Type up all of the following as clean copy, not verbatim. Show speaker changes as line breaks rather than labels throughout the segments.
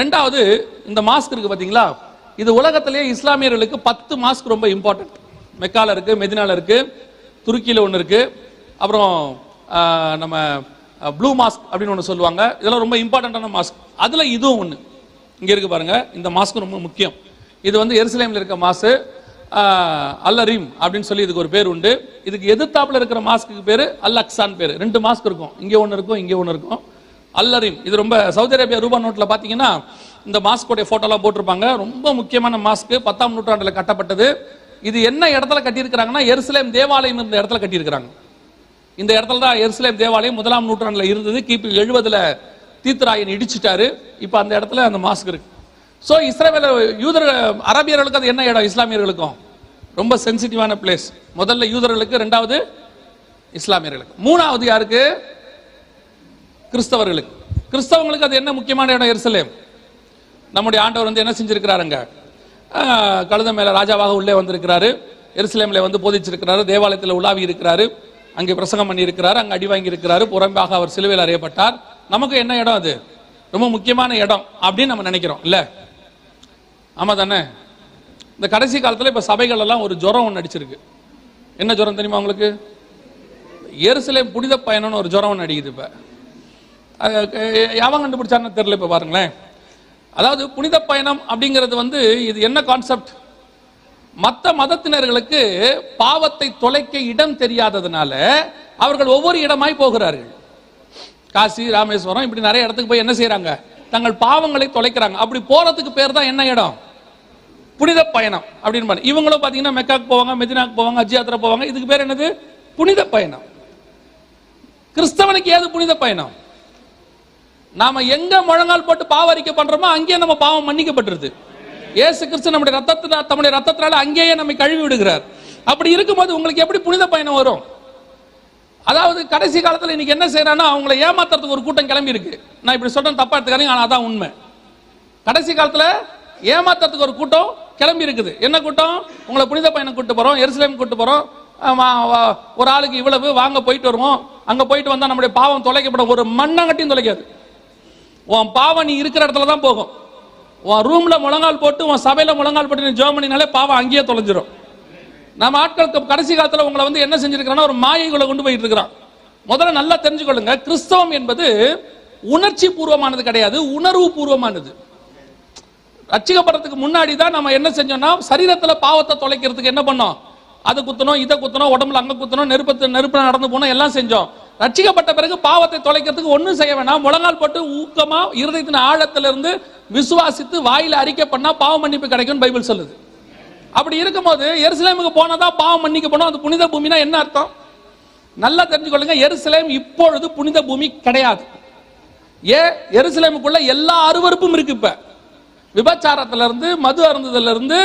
ரெண்டாவது, இந்த மாஸ்க் இருக்கு பாத்தீங்களா, இது உலகத்திலேயே இஸ்லாமியர்களுக்கு 10 மாஸ்க் ரொம்ப இம்பார்ட்டன்ட். மெக்கால இருக்கு, மெதினால இருக்கு, துருக்கியில ஒன்று இருக்கு, அப்புறம் நம்ம ப்ளூ மாஸ்க் அப்படின்னு ஒன்று சொல்லுவாங்க. இதெல்லாம் ரொம்ப இம்பார்ட்டன்டான மாஸ்க். அதுல இதுவும் ஒன்று இங்க இருக்கு பாருங்க. இந்த மாஸ்க் ரொம்ப முக்கியம். இது வந்து எருசலேம்ல இருக்க மாசு அல்லரீம் அப்படின்னு சொல்லி இதுக்கு ஒரு பேர் உண்டு. இதுக்கு எதிர்த்தாப்புல இருக்கிற மாஸ்க்கு பேரு அல் அக்ஸான் பேரு. 2 மாஸ்க் இருக்கும், இங்கே ஒன்று இருக்கும், இங்கே ஒன்று இருக்கும். அல்லரீம் இது ரொம்ப சவுதி அரேபியா ரூபா நோட்டில் பார்த்தீங்கன்னா இந்த மாஸ்கோடைய போட்டோலாம் போட்டிருப்பாங்க. ரொம்ப முக்கியமான மாஸ்க், 10ஆம் நூற்றாண்டில் கட்டப்பட்டது. இது என்ன இடத்துல கட்டியிருக்கிறாங்கன்னா எருசலேம் தேவாலயம் இருந்த இடத்துல கட்டியிருக்கிறாங்க. இந்த இடத்துல தான் எருசலேம் தேவாலயம் 1ஆம் நூற்றாண்டில் இருந்தது. கிபி 70 தீத்துராயன் இடிச்சிட்டாரு. இப்போ அந்த இடத்துல அந்த மாஸ்க் இருக்கு. ஸோ இஸ்ரேல் யூதர் அரபியர்களுக்கு அது என்ன இடம், இஸ்லாமியர்களுக்கும் ரொம்ப சென்சிட்டிவான பிளேஸ். முதல்ல யூதர்களுக்கு, 2வது இஸ்லாமியர்களுக்கு, 3வது யாருக்கு, கிறிஸ்தவர்களுக்கு. கிறிஸ்தவங்களுக்கு அது என்ன முக்கியமான இடம், எருசலேம். நம்முடைய ஆண்டவர் வந்து என்ன செஞ்சிருக்கிறாருங்க, கழுத மேல ராஜாவாக உள்ளே வந்திருக்கிறாரு, எருசலேம்ல வந்து போதிச்சிருக்கிறாரு, தேவாலயத்தில் உலாவி இருக்கிறாரு, அங்கே பிரசங்கம் பண்ணி இருக்கிறாரு, அங்கே அடி வாங்கி இருக்கிறாரு, புறம்பாக அவர் சிலுவையில் அறையப்பட்டார். நமக்கு என்ன இடம் அது, ரொம்ப முக்கியமான இடம் அப்படின்னு நம்ம நினைக்கிறோம் இல்ல? ஆமா தானே? இந்த கடைசி காலத்தில் இப்ப சபைகள் எல்லாம் ஒரு ஜுரம் ஒன்று அடிச்சிருக்கு. என்ன ஜுரம் தெரியுமா உங்களுக்கு? எருசலேம் புனித பயணம்னு ஒரு ஜுரம் ஒன்று அடிக்குது. இப்ப யாவன் கண்டுபிடிச்சான்னு தெரியல. இப்ப பாருங்களேன், அதாவது புனித பயணம் அப்படிங்கிறது வந்து இது என்ன கான்செப்ட், மற்ற மதத்தினர்களுக்கு பாவத்தை தொலைக்க இடம் தெரியாததுனால அவர்கள் ஒவ்வொரு இடமாய் போகிறார்கள். காசி, ராமேஸ்வரம், இப்படி நிறைய இடத்துக்கு போய் என்ன செய்யறாங்க, தங்கள் பாவங்களை தொலைக்கிறாங்க. அப்படி போறதுக்கு பேர் தான் என்ன இடம், புனித பயணம் அப்படின்னு. இவங்களும் பாத்தீங்கன்னா மெக்காக்கு போவாங்க, மெதினாக்கு போவாங்க, ஹஜ் யாத்திரை போவாங்க. இதுக்கு பேர் என்னது, புனித பயணம். கிறிஸ்தவனுக்கு ஏது புனித பயணம்? நாம எங்க முழங்கால் போட்டு பாவரிக்கை பண்றோமோ அங்கேயே நம்ம பாவம் மன்னிக்கப்பட்டிருது. இயேசு கிறிஸ்து நம்முடைய ரத்தத்தினால அங்கேயே நம்மை கழுவி விடுகிறார். அப்படி இருக்கும்போது உங்களுக்கு எப்படி புனித பயணம் வரும்? அதாவது கடைசி காலத்தில் இன்னைக்கு என்ன செய்யறான்னா, அவங்களை ஏமாத்துறதுக்கு ஒரு கூட்டம் கிளம்பி இருக்கு. நான் இப்படி சொல்றேன், தப்பா எடுத்துக்காதீங்க, ஆனா அதான் உண்மை. கடைசி காலத்துல ஏமாத்துறதுக்கு ஒரு கூட்டம் கிளம்பி இருக்குது. என்ன கூட்டம்? உங்களை புனித பயணம் கூட்டு போறோம், எருசலேம் கூட்டு போறோம், ஒரு ஆளுக்கு இவ்வளவு, வாங்க போயிட்டு வருவோம், அங்க போயிட்டு வந்தா நம்முடைய பாவம் தொலைக்கப்படும். ஒரு மண்ணங்கட்டியும் தொலைக்காது. உன் பாவம் நீ இருக்கிற இடத்துல தான் போகும். உன் ரூம்ல முழங்கால் போட்டு, உன் சபையில முழங்கால் போட்டு நீ ஜெபம் பண்ணினாலே பாவம் அங்கேயே தொலைஞ்சிரும். நம்ம ஆட்களுக்கு கடைசி காலத்துல உங்களை வந்து என்ன செஞ்சிருக்கிறான்னா ஒரு மாயைக்குள்ள கொண்டு போயிட்டு இருக்கிறான். முதல்ல நல்லா தெரிஞ்சுக்கொள்ளுங்க, கிறிஸ்தவம் என்பது உணர்ச்சி பூர்வமானது கிடையாது, உணர்வு பூர்வமானது. ரட்சிக்கப்படுறதுக்கு முன்னாடி தான் நம்ம என்ன செஞ்சோம்னா, சரீரத்துல பாவத்தை தொலைக்கிறதுக்கு என்ன பண்ணோம், அதை குத்தணும், இதை குத்தணும், உடம்புல அங்க குத்தணும், நெருப்புல நடந்து போனோம், எல்லாம் செஞ்சோம். ரட்சிக்கப்பட்ட பிறகு பாவத்தை தொலைக்கிறதுக்கு ஒன்றும் செய்ய வேணாம், முழங்கால் போட்டு ஊக்கமா இருதயத்தின் ஆழத்திலிருந்து விசுவாசித்து வாயில அறிக்கை பண்ணா பாவ மன்னிப்பு கிடைக்கும் பைபிள் சொல்லுது. அப்படி இருக்கும்போது எருசலேமுக்கு போனதான் பாவம் மன்னிக்கப்படும். அது புனித பூமினா என்ன அர்த்தம் நல்லா தெரிஞ்சுக்கொள்ளுங்க. எருசலேம் இப்பொழுது புனித பூமி கிடையாது. எருசலேமுக்குள்ள எல்லா அருவருப்பும் இருக்கு. இப்ப விபச்சாரத்துல இருந்து, மது அருந்துதல இருந்து,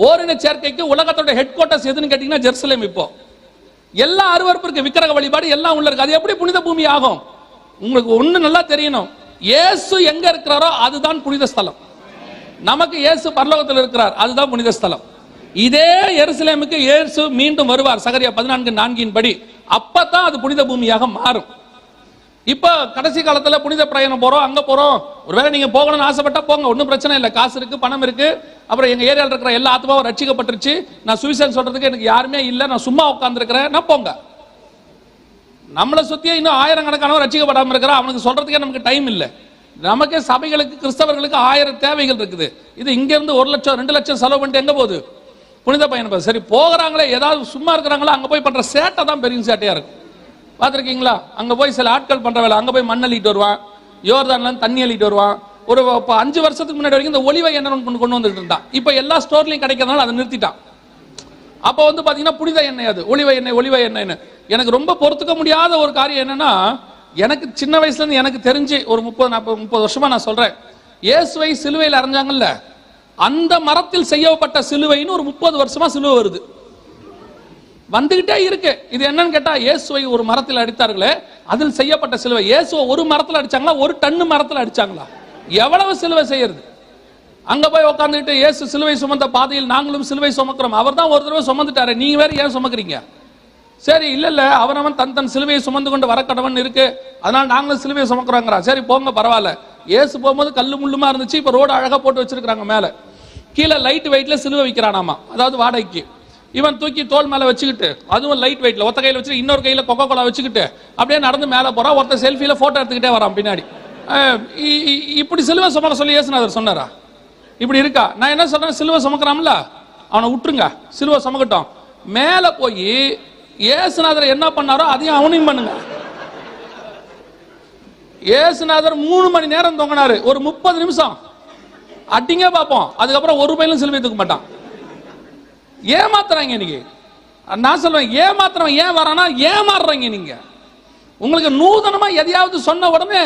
ஓரின சேர்க்கைக்கு உலகத்தோட ஹெட் குவார்டர்ஸ் எதுன்னு கேட்டீங்கன்னா ஜெருசலேம். இப்போ எல்லா அருவருப்பு இருக்கு, விக்கிரக வழிபாடு எல்லாம் உள்ள இருக்கு. அது எப்படி புனித பூமி ஆகும்? உங்களுக்கு ஒண்ணு நல்லா தெரியணும், இயேசு எங்க இருக்கிறாரோ அதுதான் புனித ஸ்தலம். நமக்கு இயேசு பரலோகத்தில் இருக்கிறார், அதுதான் புனித ஸ்தலம். இதே எருசலேமுக்கு இயேசு மீண்டும் வருவார், சகரியா 14:4 படி. அப்பதான் அது புனித பூமியாக மாறும். இப்ப கடைசி காலத்துல புனித பிரயாணம் போறோம், அங்க போறோம். ஒருவேளை நீங்க போகணும்னு ஆசைப்பட்டா போங்க, ஒன்னும் பிரச்சனை இல்லை. காசு இருக்கு, பணம் இருக்கு. அப்புறம் எங்க ஏரியாவில் இருக்கிற எல்லா ஆத்மாவும் ரட்சிக்கப்பட்டுருச்சு, நான் சுவிசேஷம் சொல்றதுக்கு எனக்கு யாருமே இல்லை, நான் சும்மா உட்கார்ந்து இருக்கிறேன், நான் போங்க. நம்மளை சுத்தியே இன்னும் ஆயிரக்கணக்கானவன் ரட்சிக்கப்படாம இருக்கிறான், அவனுக்கு சொல்றதுக்கே நமக்கு டைம் இல்லை. நமக்கே சபைகளுக்கு, கிறிஸ்தவர்களுக்கு 1000 தேவைகள் இருக்குது. இது இங்க இருந்து 1 லட்சம் 2 லட்சம் செலவு பண்ணிட்டு எங்க போகுது புனித பயணம்? சரி போகிறாங்களே, ஏதாவது சும்மா இருக்கிறாங்களா, அங்க போய் பண்ற சேட்டை தான் பெரிய சேட்டையா இருக்கு. பார்த்துருக்கீங்களா? அங்க போய் சில ஆட்கள் பண்ற வேலை, அங்க போய் மண் அள்ளிட்டு வருவான், யோர்தான்ல தண்ணி அள்ளிட்டு வருவான். ஒரு 5 வருஷத்துக்கு முன்னாடி வரைக்கும் இந்த ஒலிவை எண்ணெய் கொண்டு வந்துட்டு இருந்தான். இப்ப எல்லா ஸ்டோர்லயும் கிடைக்கிறதுனால அதை நிறுத்திட்டான். அப்ப வந்து பாத்தீங்கன்னா புனித எண்ணெய், அது ஒலிவை எண்ணெய். எனக்கு ரொம்ப பொறுத்துக்க முடியாத ஒரு காரியம் என்னன்னா, எனக்கு சின்ன வயசுல இருந்து எனக்கு தெரிஞ்சு ஒரு 30 வருஷமா நான் சொல்றேன், இயேசுவை சிலுவையில் அறைஞ்சாங்கல்ல, அந்த மரத்தில் செய்யப்பட்ட சிலுவைன்னு ஒரு 30 வருஷமா சிலுவை வருது, வந்துகிட்டே இருக்கு. இது என்னன்னு கேட்டா, இயேசுவை ஒரு மரத்தில் அடித்தார்களே, அதில் செய்யப்பட்ட சிலுவை. இயேசுவை ஒரு மரத்தில் அடிச்சாங்களா, ஒரு டன் மரத்தில் அடிச்சாங்களா? எவ்வளவு சிலுவை செய்யறது? அங்க போய் உட்கார்ந்துட்டு இயேசு சிலுவை சுமந்த பாதையில் நாங்களும் சிலுவை சுமக்கிறோம். அவர் தான் ஒரு தடவை சுமந்துட்டாரு, நீங்க வேற ஏன் சுமக்கிறீங்க? சரி, இல்ல அவனவன் தன் சிலுவையை சுமந்து கொண்டு வர கடவன் இருக்கு, அதனால நாங்களும் சிலுவையை சுமக்கிறோங்கிறா. சரி போங்க, பரவாயில்ல. ஏசு போகும்போது கல்லு முள்ளுமா இருந்துச்சு, இப்போ ரோடு அழகா போட்டு வச்சிருக்காங்க. மேலே கீழே லைட் வெயிட்ல சிலுவை வைக்கிறானாமா, அதாவது வாடகைக்கு. இவன் தூக்கி தோல் மேலே வச்சுக்கிட்டு, அதுவும் லைட் வெயிட்ல, ஒத்த கையில் வச்சுட்டு இன்னொரு கையில் கொக்கோ கோலா வச்சுக்கிட்டு அப்படியே நடந்து மேலே போறான். ஒருத்தர் செல்ஃபியில போட்டோ எடுத்துக்கிட்டே வரான் பின்னாடி. இப்படி சிலுவை சுமக்க சொல்லி இயேசுநாதர் சொன்னாரா? இப்படி இருக்கா? நான் என்ன சொல்றேன், சிலுவை சுமக்கிறான்ல அவனை விட்டுருங்க, சிலுவை சுமக்கட்டும். மேலே போய் இயேசுநாதர் என்ன பண்ணாரோ அதையும் அவனையும் பண்ணுங்க. இயேசுநாதர் 3 மணி நேரம் தொங்கினாரு, ஒரு 30 நிமிஷம் அடிங்க பார்ப்போம். அதுக்கப்புறம் ஒரு பையிலும் சிலுவை தூக்க மாட்டான். ஏமாத்துறாங்க இன்னைக்கு. நான் சொல்றேன், ஏமாத்துறவன் ஏன் வரானா, ஏமாறுறீங்க நீங்க. உங்களுக்கு நூதனமா எதையாவது சொன்ன உடனே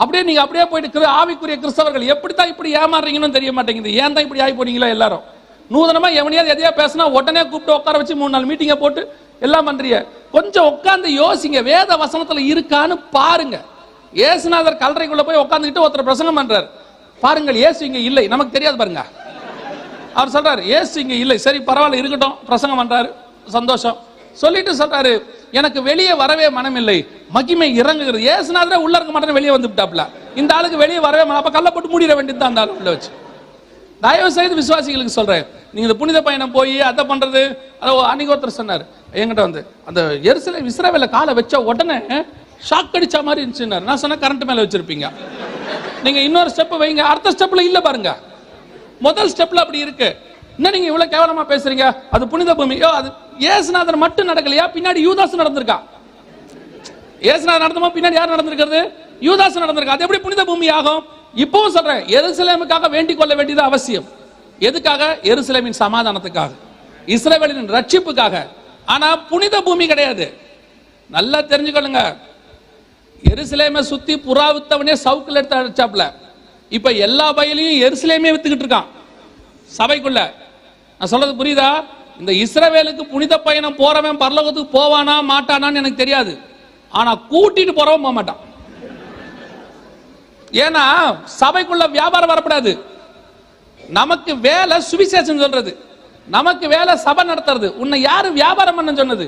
அப்படியே நீங்க அப்படியே போயிட்டு ஆவிக்குரிய கிறிஸ்தவர்கள் எப்படித்தான் இப்படி ஏமாறுறீங்கன்னு தெரிய மாட்டேங்குது. ஏன் தான் இப்படி ஆகி போறீங்களா எல்லாரும்? நூதனமா எவனையாவது எதையா பேசினா உடனே கூப்பிட்டு உட்கார வச்சு 3-4 மீட்டிங்கை போட்டு எல்லாம் பண்றீங்க. கொஞ்சம் உட்கார்ந்து யோசிங்க, வேத வசனத்துல இருக்கான்னு பாருங்க. இயேசுநாதர் கல்லறைக்குள்ள போய் உட்கார்ந்துக்கிட்டு ஒருத்தர் பிரசங்கம் பண்றாரு, பாருங்கள் இயேசு இங்க இல்லை, நமக்கு தெரியாது பாருங்க. அவர் சொல்றாரு இயேசு இங்க இல்லை, சரி பரவாயில்ல இருக்கட்டும், பிரசங்கம் பண்றாரு, சந்தோஷம். சொல்லிட்டு சொல்றாரு, எனக்கு வெளியே வரவே மனம் இல்லை, மகிமை இறங்குகிறது. இயேசுநாதரே உள்ள இருக்க மாட்டேன்னு வெளியே வந்து விட்டாப்ல. இந்த ஆளுக்கு வெளியே வரவே மனம், அப்ப கல்ல போட்டு மூடிட வேண்டியது அந்த ஆளு உள்ள வச்சு. தயவு செய்து விசுவாசிகளுக்கு சொல்றேன், நீங்க இந்த புனித பயணம் போய் அதை பண்றது, அன்னைக்கு ஒருத்தர் சொன்னார் என்கிட்ட வந்து, அந்த எருசலேம் இஸ்ரவேல்ல காலை வச்ச உடனே ஷாக் அடிச்ச மாதிரி இருந்துச்சுன்னாரு. நான் சொன்ன கரண்ட் மேல வச்சிருப்பீங்க, நீங்க இன்னொரு ஸ்டெப் வைங்க, அடுத்த ஸ்டெப்ல இல்ல பாருங்க, முதல் ஸ்டெப்ல அப்படி இருக்கு. என்ன நீங்க இவ்வளவு கேவலமா பேசுறீங்க, அது புனித பூமி. அது இயேசுநாதர் மட்டும் நடக்கலையா, பின்னாடி யூதாஸ் நடந்திருக்கா. இயேசுநாதர் நடந்தமா, பின்னாடி யார் நடந்திருக்கிறது, யூதாஸ் நடந்திருக்கா. அது எப்படி புனித பூமி ஆகும்? இப்பவும் சொல்றேன், எருசலேமுக்காக வேண்டிக் கொள்ள வேண்டியது அவசியம். எதுக்காக? எருசலேமின் சமாதானத்துக்காக, இஸ்ரவேலின் ரட்சிப்புக்காக. ஆனா புனித பூமி கிடையாது. நல்லா தெரிஞ்சுக்கொள்ளுங்க, எருசலேமை சுத்தி புறா வித்தவனே சவுக்குல எடுத்து அடிச்சாப்ல. இப்ப எல்லா பயிலையும் எருசலேமே வித்துக்கிட்டு இருக்கான் சபைக்குள்ள. நான் சொல்றது புரியுதா? இந்த இஸ்ரவேலுக்கு புனித பயணம் போறவன் பரலோகத்துக்கு போவானா மாட்டானான்னு எனக்கு தெரியாது, ஆனா கூட்டிட்டு போறவன் போக மாட்டான். ஏன்னா சபைக்குள்ள வியாபாரம் வரக்கூடாது. நமக்கு வேலை சுவிசேஷம் சொல்றது, நமக்கு வேலை சபை நடத்துறது. உன்னை யாரு வியாபாரம் பண்ண சொன்னது?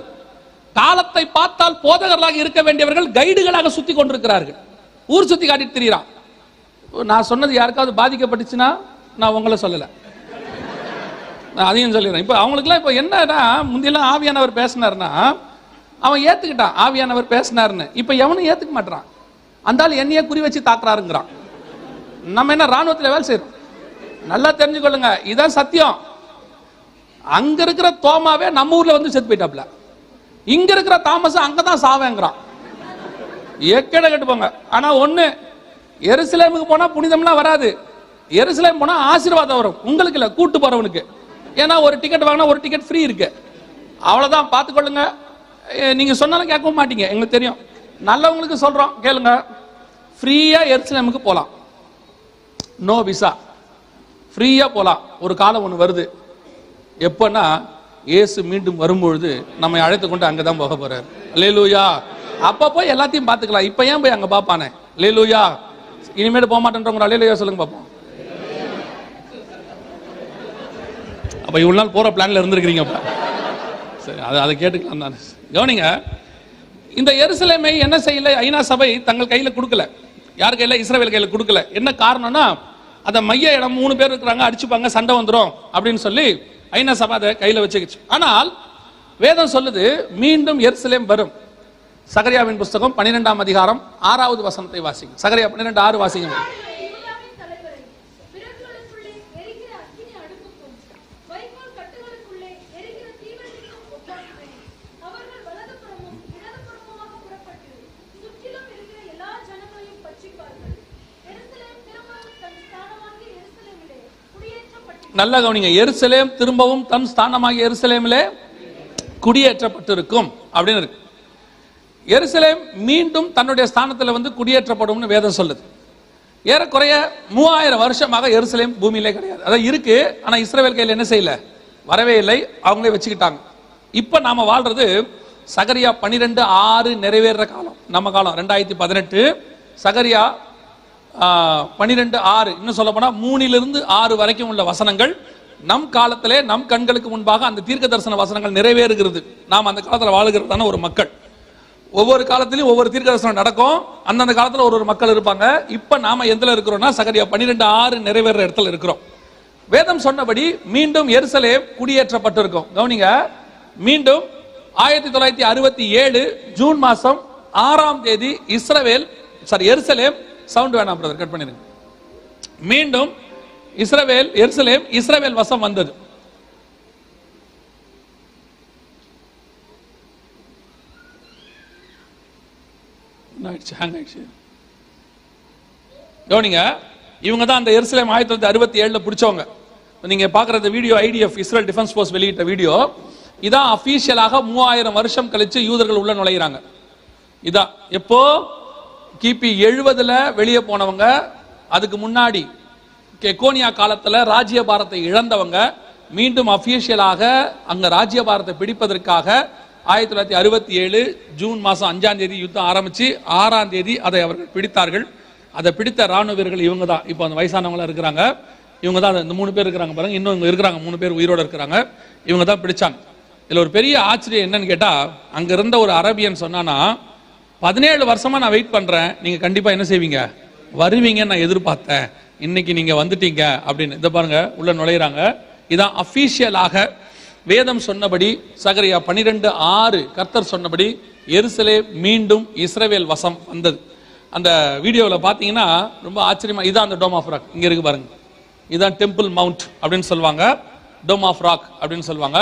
காலத்தை பார்த்தால் போதகர்களாக இருக்க வேண்டியவர்கள் கைடுகளாக சுத்தி கொண்டிருக்கிறார்கள், ஊர் சுத்தி காட்டிட்டு திரியிறான். நான் சொன்னது யாருக்காவது பாதிக்கப்பட்டுச்சுன்னா நான் உங்களை சொல்லல, நான் அதையும் சொல்லிடுறேன். இப்போ அவங்களுக்குலாம் இப்போ என்னன்னா, முந்தியெல்லாம் ஆவியானவர் பேசினார்னா அவன் ஏத்துக்கிட்டான், ஆவியானவர் பேசினார்னு. இப்போ எவனும் ஏத்துக்க மாட்டான். அந்த ஆள் என்னையே குறி வச்சு தாக்குறாருங்கிறான். நம்ம என்ன ராணுவத்தில் வேலை செய்யறோம்? நல்லா தெரிஞ்சுக்கொள்ளுங்க, இதான் சத்தியம். அங்க இருக்கிற தோமாவே நம்ம ஊர்ல வந்து செத்து போயிட்டாப்ல, இங்க இருக்கிற தாமஸ் அங்கதான் சாவேங்கிறான். எக்கட கட்டு போங்க. ஆனா ஒண்ணு, எருசலேமுக்கு போனா புனிதம்லாம் வராது, எருசலேம் போனா ஆசீர்வாதம் வரும். உங்களுக்கு இல்ல, கூட்டு போறவனுக்கு. ஏன்னா ஒரு டிக்கெட் வாங்கினா ஒரு டிக்கெட் ஃப்ரீ இருக்கு, அவ்வளவுதான். பார்த்துக்கொள்ளுங்க. நீங்க சொன்னாலும் கேட்கவும் மாட்டீங்க, எங்களுக்கு தெரியும். நல்லவங்களுக்கு சொல்றோம், கேளுங்க. ஃப்ரீயா எருசலேமுக்கு போலாம், நோ விசா, ஃப்ரீயா போலாம். ஒரு காலம் ஒன்று வருது, எப்பன்னா இயேசு மீண்டும் வரும்பொழுது நம்மை அழைத்து கொண்டு அங்கதான் போக போறாரு. அல்லேலூயா. அப்ப போய் எல்லாத்தையும் பார்த்துக்கலாம். இப்ப ஏன் போய் அங்க பாப்பானே? அல்லேலூயா. இனிமேல் போக மாட்டேன்றவங்க அல்லேலூயா சொல்லுங்க பாப்போம். அப்ப இவ்வளவு நாள் போற பிளான்ல இருந்திருக்கிறீங்க. சரி, அதை கேட்டுக்கலாம் தான். கவனிங்க, இந்த எருசலேமை என்ன செய்யல ஐநா சபை தங்கள் கையில கொடுக்கல. யார் கையில? இஸ்ரவேல் கையில கொடுக்கல. என்ன காரணம்னா, அந்த மைய இடம் 3 பேர் இருக்கிறாங்க, அடிச்சுப்பாங்க, சண்டை வந்துடும் அப்படின்னு சொல்லி ஐநா சபை அதை கையில வச்சுக்கிச்சு. ஆனால் வேதம் சொல்லுது மீண்டும் எருசலேம் வரும். சகரியாவின் புஸ்தகம் 12ஆம் அதிகாரம் 6வது வசனத்தை வாசிங்க. சகரியா 12:6 வாசிங்க. நல்ல கவனிங்க, எருசலேம் திரும்பவும் தன் ஸ்தானமாகிய எருசலேமிலே குடியேற்றப்பட்டிருக்கும் அப்படின்னு இருக்கு. எருசலேம் மீண்டும் தன்னுடைய ஸ்தானத்தில் வந்து குடியேற்றப்படும் வேதம் சொல்லுது. ஏறக்குறைய 3000 வருஷமாக எருசலேம் பூமியிலே கிடையாது. அதான் இருக்கு, ஆனா இஸ்ரவேல் கையில் என்ன செய்யல, வரவே இல்லை, அவங்களே வச்சுக்கிட்டாங்க. இப்ப நாம வாழ்றது சகரியா 12:6 நிறைவேற காலம், நம்ம காலம் 2018. சகரியா 12:6, இன்னும் சொல்ல போனா 3 to 6 வரைக்கும் உள்ள வசனங்கள் நம் காலத்திலே நம் கண்களுக்கு முன்பாக அந்த தீர்க்க தரிசன வசனங்கள் நிறைவேறுகிறது. நாம் அந்த காலத்தில் வாழுகிறதான ஒரு மக்கள். ஒவ்வொரு காலத்திலும் ஒவ்வொரு தீர்க்கதரிசனம் நடக்கும். அந்தந்த காலத்துல ஒரு மக்கள் இருப்பாங்க. இப்ப நாம எதுல இருக்கிறோம்னா சகரியா 12:6 நிறைவேற இடத்துல இருக்கிறோம். வேதம் சொன்னபடி மீண்டும் எருசலேம் குடியேற்றப்பட்டிருக்கும். கவனிங்க, மீண்டும் 1967 ஜூன் மாசம் 6ஆம் தேதி எருசலேம் சவுண்ட் வேணாம் பிரதர், கட் பண்ணிருங்க. மீண்டும் எருசலேம் இஸ்ரவேல் வசம் வந்தது. கவனிங்க, இவங்க தான் அந்த எருசலேம் 1967 பிடிச்சவங்க. நீங்க பாக்குற இந்த video IDF Israel defence force வெளியிட்ட வீடியோ. இதான் அபிஷியலாக 3000 வருஷம் கழிச்சு யூதர்கள் உள்ள நுழைகிறாங்க. இதான் எப்போ கிபி 70ல வெளியே போனவங்க, அதுக்கு முன்னாடி கெக்கோனியா காலத்துல ராஜ்யபாரத்தை இழந்தவங்க மீண்டும் அபிஷியலாக அங்க ராஜ்யபாரத்தை பிடிப்பதற்காக 1967 ஜூன் மாசம் 5ஆம் தேதி யுத்தம் ஆரம்பிச்சு 6ஆம் தேதி அதை அவர்கள் பிடித்தார்கள். அதை பிடித்த ராணுவ வீரர்கள் இவங்க தான். இப்போ அந்த வயசானவங்களா இருக்கிறாங்க, இவங்க தான். இந்த 3 பேர் இருக்கிறாங்க பாருங்க, இன்னும் இங்க இருக்கிறாங்க 3 பேர் உயிரோடு இருக்கிறாங்க. இவங்க தான் பிடிச்சாங்க. இதுல ஒரு பெரிய ஆச்சரியம் என்னன்னு கேட்டா, அங்க இருந்த ஒரு அரபியன் சொன்னானா, 17 வருஷமா நான் வெயிட் பண்றேன், நீங்க கண்டிப்பா என்ன செய்வீங்க, வருவீங்கன்னு நான் எதிர்பார்த்தேன், இன்னைக்கு நீங்க வந்துட்டீங்க அப்படின்னு. இதை பாருங்க, உள்ள நுழையிறாங்க. இதான் அபிஷியலாக வேதம் சொன்னபடி சகரியா 12:6 கர்த்தர் சொன்னபடி எருசலேம் மீண்டும் இஸ்ரவேல் வசம் வந்தது. அந்த வீடியோவில் பார்த்தீங்கன்னா ரொம்ப ஆச்சரியமா, இதான் அந்த டோம் ஆஃப் ராக் இங்க இருக்கு பாருங்க. இதான் டெம்பிள் மவுண்ட் அப்படின்னு சொல்லுவாங்க, டோம் ஆஃப் ராக் அப்படின்னு சொல்லுவாங்க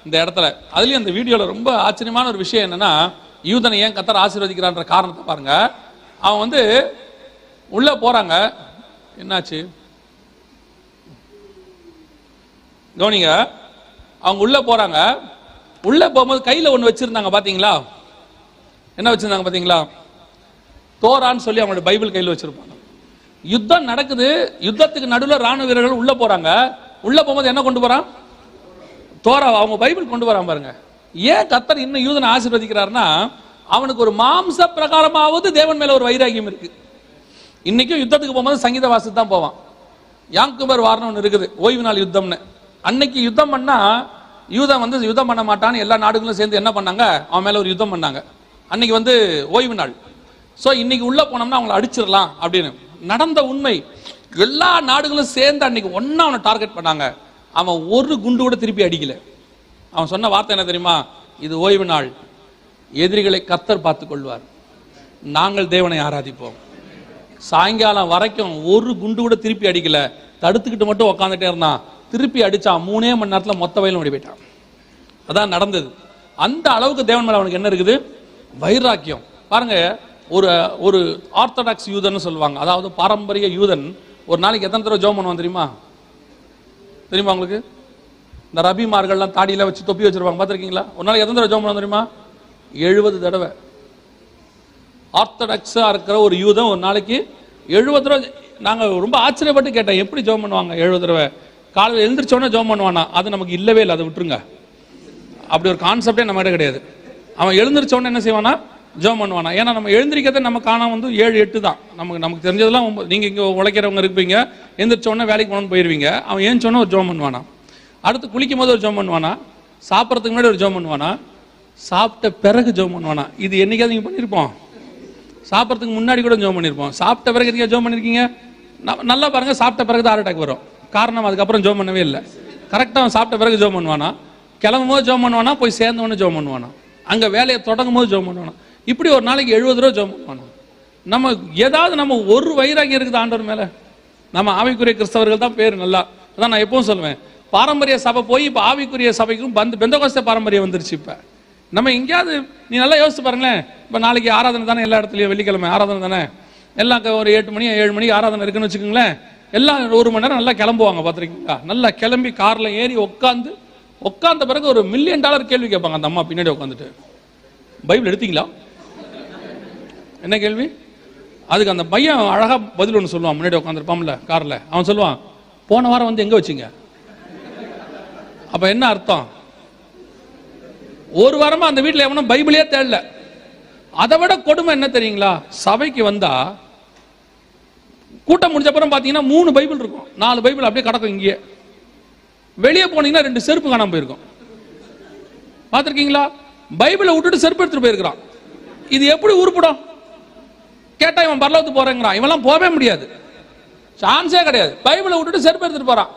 இந்த இடத்துல. அதுலயும் அந்த வீடியோவில் ரொம்ப ஆச்சரியமான ஒரு விஷயம் என்னன்னா, யூதனை ஏன் கர்த்தர் ஆசீர்வதிக்கிறான்ற காரணத்தை பாருங்க. அவன் உள்ள போறாங்க, என்னாச்சு கவனிங்க. அவங்க உள்ள போறாங்க, உள்ள போகும்போது கையில ஒண்ணு வச்சிருந்தாங்க பாத்தீங்களா? என்ன வச்சிருந்தாங்க பாத்தீங்களா? தோரான்னு சொல்லி அவங்களோட பைபிள் கையில் வச்சிருப்பாங்க. யுத்தம் நடக்குது, யுத்தத்துக்கு நடுவில் ராணுவ வீரர்கள் உள்ள போறாங்க. உள்ள போகும்போது என்ன கொண்டு போறான்? தோரா. அவங்க பைபிள் கொண்டு வரான் பாருங்க. ஏன் கர்த்தர் இன்னும் யூதனை ஆசீர்வதிக்கிறார்னா, அவனுக்கு ஒரு மாம்ச பிரகாரமாவது தேவன் மேல ஒரு வைராகியம் இருக்கு. இன்னைக்கும் யுத்தத்துக்கு போகும்போது சங்கீத வாசி தான் போவான். யாங்குபர் வாரம் ஒன்று இருக்குது, ஓய்வு நாள் யுத்தம்னு. அன்னைக்கு யுத்தம் பண்ணா யூதன் யுத்தம் பண்ண மாட்டான்னு எல்லா நாடுகளும் சேர்ந்து என்ன பண்ணாங்க, அவன் மேல ஒரு யுத்தம் பண்ணாங்க. அன்னைக்கு ஓய்வு நாள். ஸோ இன்னைக்கு உள்ள போனோம்னா அவங்களை அடிச்சிடலாம் அப்படின்னு நடந்த உண்மை. எல்லா நாடுகளும் சேர்ந்து அன்னைக்கு ஒன்னா அவனை டார்கெட் பண்ணாங்க. அவன் ஒரு குண்டு கூட திருப்பி அடிக்கல. அவன் சொன்ன வார்த்தை என்ன தெரியுமா? இது ஓய்வு நாள், எதிரிகளை கர்த்தர் பார்த்துக் கொள்வார், நாங்கள் தேவனை ஆராதிப்போம். சாயங்காலம் வரைக்கும் ஒரு குண்டு கூட திருப்பி அடிக்கல, தடுத்துக்கிட்டு மட்டும் உட்காந்துட்டே இருந்தான். திருப்பி அடிச்சான், 3 மணி நேரத்தில் மொத்த வயலும் ஓடி போயிட்டான். அதான் நடந்தது. அந்த அளவுக்கு தேவன் மேல அவனுக்கு என்ன இருக்குது? வைராக்கியம். பாருங்க, ஒரு ஆர்த்தடாக்ஸ் யூதன் சொல்லுவாங்க, அதாவது பாரம்பரிய யூதன் ஒரு நாளைக்கு எத்தனை தடவை ஜெபம் பண்ணுவான் தெரியுமா? தெரியுமா உங்களுக்கு? இந்த ரபிமார்கள்லாம் தாடியில வச்சு தொப்பி வச்சிருப்பாங்க, பார்த்துருக்கீங்களா? ஒரு நாளைக்கு எத்தனை தடவை ஜெபம் பண்ணுவான் தெரியுமா? 70 தடவை. ஆர்த்தடாக்ஸா இருக்கிற ஒரு யூதன் ஒரு நாளைக்கு 70 தடவை. நாங்க ரொம்ப ஆச்சரியப்பட்டு கேட்டேன், எப்படி ஜெபம் பண்ணுவாங்க 70 தடவை? காலையில் எழுந்திரிச்சோடனே ஜெபம் பண்ணுவானா? அது நமக்கு இல்லவே இல்லை, அதை விட்டுருங்க. அப்படி ஒரு கான்செப்டே நம்ம கிட்ட கிடையாது. அவன் எழுந்திரிச்சோடனே என்ன செய்வானா? ஜெபம் பண்ணுவானா. ஏன்னா நம்ம எழுந்திரிக்கிறத நம்ம காண 7, 8 தான். நமக்கு தெரிஞ்சதெல்லாம் 9. நீங்க இங்க உழைக்கிறவங்க இருப்பீங்க, எழுந்திரிச்சோடனே வேலைக்கு போகணும்னு போயிருவீங்க. அவன் ஏஞ்சோடனே ஒரு ஜெபம் பண்ணுவானா, அடுத்து குளிக்கும் போது ஒரு ஜெபம் பண்ணுவானா, சாப்பிட்றதுக்கு முன்னாடி ஒரு ஜெபம் பண்ணுவானா, சாப்பிட்ட பிறகு ஜெபம் பண்ணுவானா. இது என்னைக்காவது நீங்க பண்ணியிருப்போம்? சாப்பிட்றதுக்கு முன்னாடி கூட ஜெபம் பண்ணியிருப்போம். சாப்பிட்ட பிறகு நீங்க ஜெபம் பண்ணியிருக்கீங்க? நல்லா பாருங்க, சாப்பிட்ட பிறகு தான் ஹார்ட் அட்டாக் வரும். காரணம், அதுக்கப்புறம் ஜெபம் பண்ணவே இல்லை. கரெக்டாக அவன் சாப்பிட்ட பிறகு ஜெபம் பண்ணுவானா, கிளம்பும் போது ஜெபம் பண்ணுவானா, போய் சேர்ந்தவொடனே ஜெபம் பண்ணுவானா, அங்க வேலையை தொடங்கும் போது ஜெபம் பண்ணுவானா. இப்படி ஒரு நாளைக்கு 70 தடவை ஜெபம் பண்ணுவானா. நம்ம ஒரு வைராகியம் இருக்குது ஆண்டவர் மேல. நம்ம ஆவிக்குரிய கிறிஸ்தவர்கள் தான் பேர். நல்லா அதான் நான் எப்பவும் சொல்லுவேன், பாரம்பரிய சபை போய் இப்போ ஆவிக்குரிய சபைக்கும் பெந்தகோஸ்தே பாரம்பரியம் வந்துருச்சு. இப்போ நம்ம எங்கேயாவது நீ நல்லா யோசிச்சு பாருங்களேன். இப்போ நாளைக்கு ஆராதனை தானே, எல்லா இடத்துலையும் வெள்ளிக்கிழமை ஆராதனை தானே, எல்லாம் ஒரு 8 மணி 7 மணிக்கு ஆராதனை இருக்குன்னு வச்சுக்கோங்களேன். எல்லாம் 1 மணி நேரம் நல்லா கிளம்புவாங்க, பார்த்துருக்கீங்களா? நல்லா கிளம்பி காரில் ஏறி உட்காந்த பிறகு ஒரு $1 மில்லியன் கேள்வி கேட்பாங்க அந்த அம்மா பின்னாடி உட்காந்துட்டு. பைபிள் எடுத்தீங்களா? என்ன கேள்வி? அதுக்கு அந்த பையன் அழகா பதில் ஒன்று சொல்லுவான். முன்னாடி உட்காந்துருப்பான்ல கார்ல, அவன் சொல்லுவான், போன வாரம் எங்க வச்சிங்க? அப்ப என்ன அர்த்தம்? ஒரு வாரமா அந்த வீட்டில் எவனும் பைபிளே தேடல. அதை விட கொடுமை என்ன தெரியுங்களா? சபைக்கு வந்தா கூட்டம் முடிஞ்ச அப்புறம் பாத்தீங்கன்னா 3 பைபிள் இருக்கும், 4 பைபிள் அப்படியே கிடக்கும். இங்கே வெளியே போனீங்கன்னா 2 செருப்பு காணாம போயிருக்கும். பார்த்துருக்கீங்களா? பைபிளை விட்டுட்டு செருப்பு எடுத்துட்டு போயிருக்கிறான். இது எப்படி உருப்படும்? கேட்டா இவன் பரலோகத்துக்கு போறேங்கிறான். இவெல்லாம் போகவே முடியாது, சான்ஸே கிடையாது. பைபிளை விட்டுட்டு செருப்பு எடுத்துட்டு போறான்.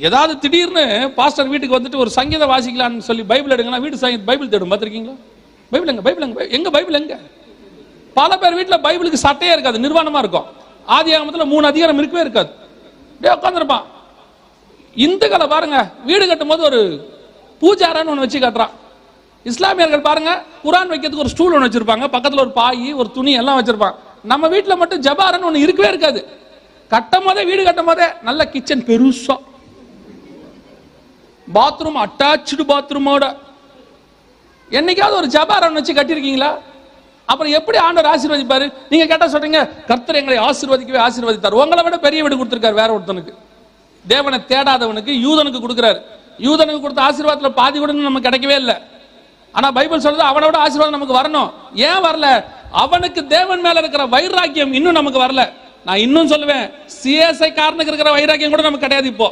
ஏதாவது திடீர்னு பாஸ்டர் வீட்டுக்கு வந்துட்டு ஒரு சங்கீதம் வாசிக்கலாம்னு சொல்லி பைபிள் எடுங்கன்னா வீட்டு பைபிள் தேடும். பார்த்துருக்கீங்களா? பைபிள் எங்க, பைபிள் எங்க, எங்க பைபிள் எங்க? பல பேர் வீட்டில் பைபிளுக்கு சட்டையே இருக்காது, நிர்வாணமா இருக்கும். ஆதியாகமத்தில் 3 அதிகாரம் இருக்கவே இருக்காது, அப்படியே உட்காந்துருப்பான். இந்துக்களை பாருங்க, வீடு கட்டும் போது ஒரு பூஜாரான்னு ஒன்று வச்சு கட்டுறான். இஸ்லாமியர்கள் பாருங்க, குரான் வைக்கிறதுக்கு ஒரு ஸ்டூல் ஒன்று வச்சிருப்பாங்க, பக்கத்தில் ஒரு பாய், ஒரு துணி எல்லாம் வச்சிருப்பாங்க. நம்ம வீட்டில் மட்டும் ஜபாரன்னு ஒன்று இருக்கவே இருக்காது. கட்டும் போதே, வீடு கட்டும் போதே நல்ல கிச்சன் பெருசா, பாத்ரூம் அட்டாச்சு பாத்ரூமோட. என்னைக்காவது ஒரு ஜபாரன் வச்சு கட்டிருக்கீங்களா? அப்புறம் எப்படி ஆண்டவர் ஆசீர்வதிப்பாரு? நீங்க கேட்டா சொல்றீங்க, கர்த்தர் எங்களை ஆசீர்வதிக்கவே ஆசீர்வதித்தார். உங்களை விட பெரிய வீடு கொடுத்திருக்காரு வேற ஒருத்தனுக்கு. தேவனை தேடாதவனுக்கு, யூதனுக்கு கொடுக்கிறாரு. யூதனுக்கு கொடுத்த ஆசீர்வாதத்தில் பாதி கூட நமக்கு கிடைக்கவே இல்லை. ஆனா பைபிள் சொல்றது அவனை விட ஆசீர்வாதம் நமக்கு வரணும். ஏன் வரல? அவனுக்கு தேவன் மேல இருக்கிற வைராக்கியம் இன்னும் நமக்கு வரல. நான் இன்னும் சொல்லுவேன், சிஎஸ்ஐ காரனுக்கு இருக்கிற வைராக்கியம் கூட நமக்கு கிடையாது. இப்போ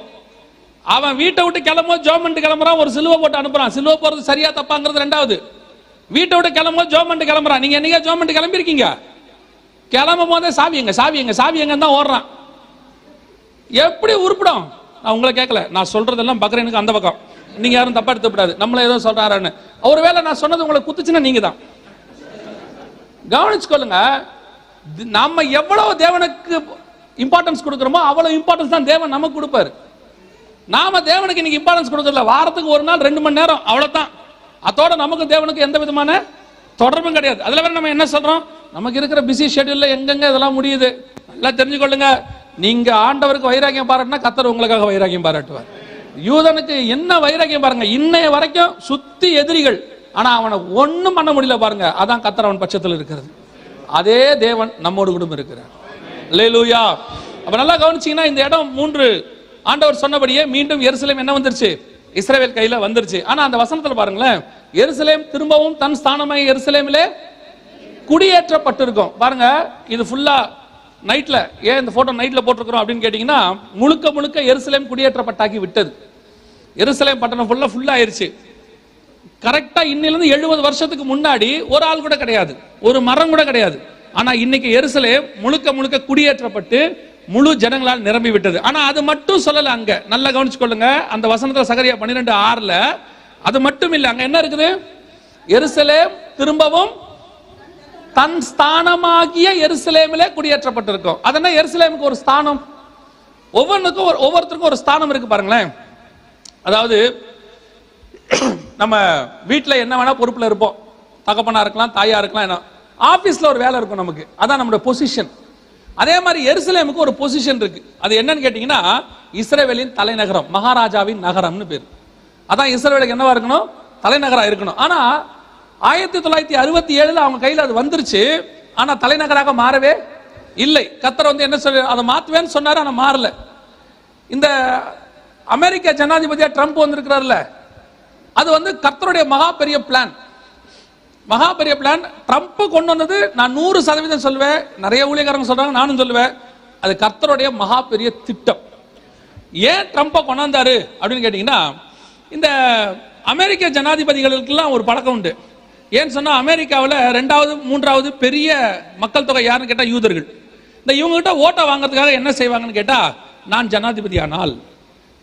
அவன் வீட்டை விட்டு கிளம்பும்போது ஜோமெண்ட் கிளம்புறான், ஒரு சிலுவை போட்டு அனுப்புறான். சிலுவை போறது சரியா தப்பாங்கிறது ரெண்டாவது. வீட்டை விட்டு கிளம்பும்போது ஜோமெண்ட் கிளம்புறான். நீங்க என்னைக்கா ஜோமெண்ட் கிளம்பிருக்கீங்க? கிளம்பும் போதே சாவி எங்க, சாவி எங்க, சாவி எங்க தான் ஓடுறான். எப்படி உருப்படும்? நான் உங்களை கேட்கல, நான் சொல்றதெல்லாம் பக்ரீனுக்கு அந்த பக்கம். நீங்க யாரும் தப்பா எடுத்துக்கூடாது, நம்மள ஏதோ சொல்றாருன்னு. ஒருவேளை நான் சொன்னது உங்களை குத்துச்சுன்னா நீங்க தான் கவனிச்சுக்கொள்ளுங்க. நம்ம எவ்வளவு தேவனுக்கு இம்பார்ட்டன்ஸ் கொடுக்கிறோமோ அவ்வளவு இம்பார்ட்டன்ஸ் தான் தேவன் நமக்கு கொடுப்பாரு. நாம தேவனுக்கு இன்னைக்கு இம்பார்ட்டன்ஸ் கொடுக்கறதில்ல. வாரத்துக்கு ஒரு நாள் 2 மணி நேரம் அவ்வளவுதான். அதோட நமக்கு தேவனுக்கு எந்த விதமான தொடர்பும் கிடையாது. அதுல வேற நம்ம என்ன சொல்றோம், நமக்கு இருக்கிற பிஸி ஷெட்யூல்ல எங்கெங்க இதெல்லாம் முடியுது. நல்லா தெரிஞ்சுக்கொள்ளுங்க, நீங்க ஆண்டவருக்கு வைராக்கியம் பாராட்டினா கர்த்தர் உங்களுக்காக வைராக்கியம் பாராட்டுவார். யூதனுக்கு என்ன வைராக்கியம் பாருங்க, இன்னைய வரைக்கும் சுத்தி எதிரிகள், ஆனா அவனை ஒண்ணும் பண்ண முடியல பாருங்க. அதான் கர்த்தர் அவன் பட்சத்தில் இருக்கிறது. அதே தேவன் நம்மோடு கூட இருக்கிறார். அல்லேலூயா. அப்ப நல்லா கவனிச்சீங்கன்னா இந்த இடம் 3 ஆண்டவர் சொன்னபடியே மீண்டும் எருசலேம் என்ன வந்துருச்சு, இஸ்ரவேல் கையில வந்துருச்சு. ஆனா அந்த வசனத்துல பாருங்களேன், எருசலேம் திரும்பவும் தன் ஸ்தானமாய் எருசலேமிலே குடியேற்றப்பட்டிருக்கும். பாருங்க, இது ஃபுல்லா நைட்ல, ஏன் இந்த போட்டோ நைட்ல போட்டிருக்கிறோம் அப்படின்னு கேட்டீங்கன்னா, முழுக்க முழுக்க எருசலேம் குடியேற்றப்பட்டாக்கி விட்டது. எருசலேம் பட்டணம் ஃபுல்லா ஆயிருச்சு. கரெக்டா இன்னிலிருந்து 70 வருஷத்துக்கு முன்னாடி ஒரு ஆள் கூட கிடையாது, ஒரு மரம் கூட கிடையாது. ஆனா இன்னைக்கு எருசலேம் முழுக்க முழுக்க குடியேற்றப்பட்டு முழு ஜனங்களால் நிரம்பி விட்டது. ஆனா அது மட்டும் சொல்லல, அங்க நல்லா கவனிச்சுக்கொள்ளுங்க. அந்த வசனத்துல சகரியா 12:6 அது மட்டும் இல்ல, அங்க என்ன இருக்குது, எருசலேம் திரும்பவும் தன் ஸ்தானமாகிய எருசலேமிலே குடியேற்றப்பட்டிருக்கும். அதனால எருசலேமுக்கு ஒரு ஸ்தானம், ஒவ்வொருத்தருக்கும் ஒரு ஸ்தானம் இருக்கு பாருங்களேன். அதாவது நம்ம வீட்டுல என்ன வேணா பொறுப்புல இருப்போம், தகப்பனா இருக்கலாம், தாயா இருக்கலாம், என்ன ஆபீஸ்ல ஒரு வேலை இருக்கும் நமக்கு, அதான் நம்மளுடைய பொசிஷன். அதே மாதிரி எருசலேமுக்கு ஒரு பொசிஷன் இருக்கு. அது என்னன்னு கேட்டீங்கன்னா, இஸ்ரவேலின் தலைநகரம், மகாராஜாவின் நகரம்னு பேர். அதான் இஸ்ரவேலுக்கு என்னவா இருக்கணும், தலைநகரா இருக்கணும். ஆனா 1967 அவங்க கையில அது வந்துருச்சு. ஆனா தலைநகராக மாறவே இல்லை. கர்த்தர் என்ன சொல்ற, அதை மாத்துவேன்னு சொன்னாரு, ஆனா மாறல. இந்த அமெரிக்க ஜனாதிபதியா ட்ரம்ப் வந்திருக்கிறார்ல, அது கர்த்தருடைய மகா பெரிய பிளான். மகா பெரிய பிளான் ட்ரம்ப் கொண்டு வந்தது நான் 100% சொல்லுவேன். நிறைய ஊழியக்காரங்க சொல்றாங்க, நானும் சொல்லுவேன், அது கர்த்தருடைய மகா பெரிய திட்டம். ஏன் ட்ரம்ப்பை கொண்டாந்தாரு அப்படின்னு கேட்டீங்கன்னா, இந்த அமெரிக்க ஜனாதிபதிகளுக்கெல்லாம் ஒரு பழக்கம் உண்டு. ஏன்னு சொன்னா, அமெரிக்காவில் 2வது 3வது பெரிய மக்கள் தொகை யாருன்னு கேட்டா யூதர்கள். இந்த இவங்க கிட்ட ஓட்டை வாங்கிறதுக்காக என்ன செய்வாங்கன்னு கேட்டா, நான் ஜனாதிபதி ஆனால்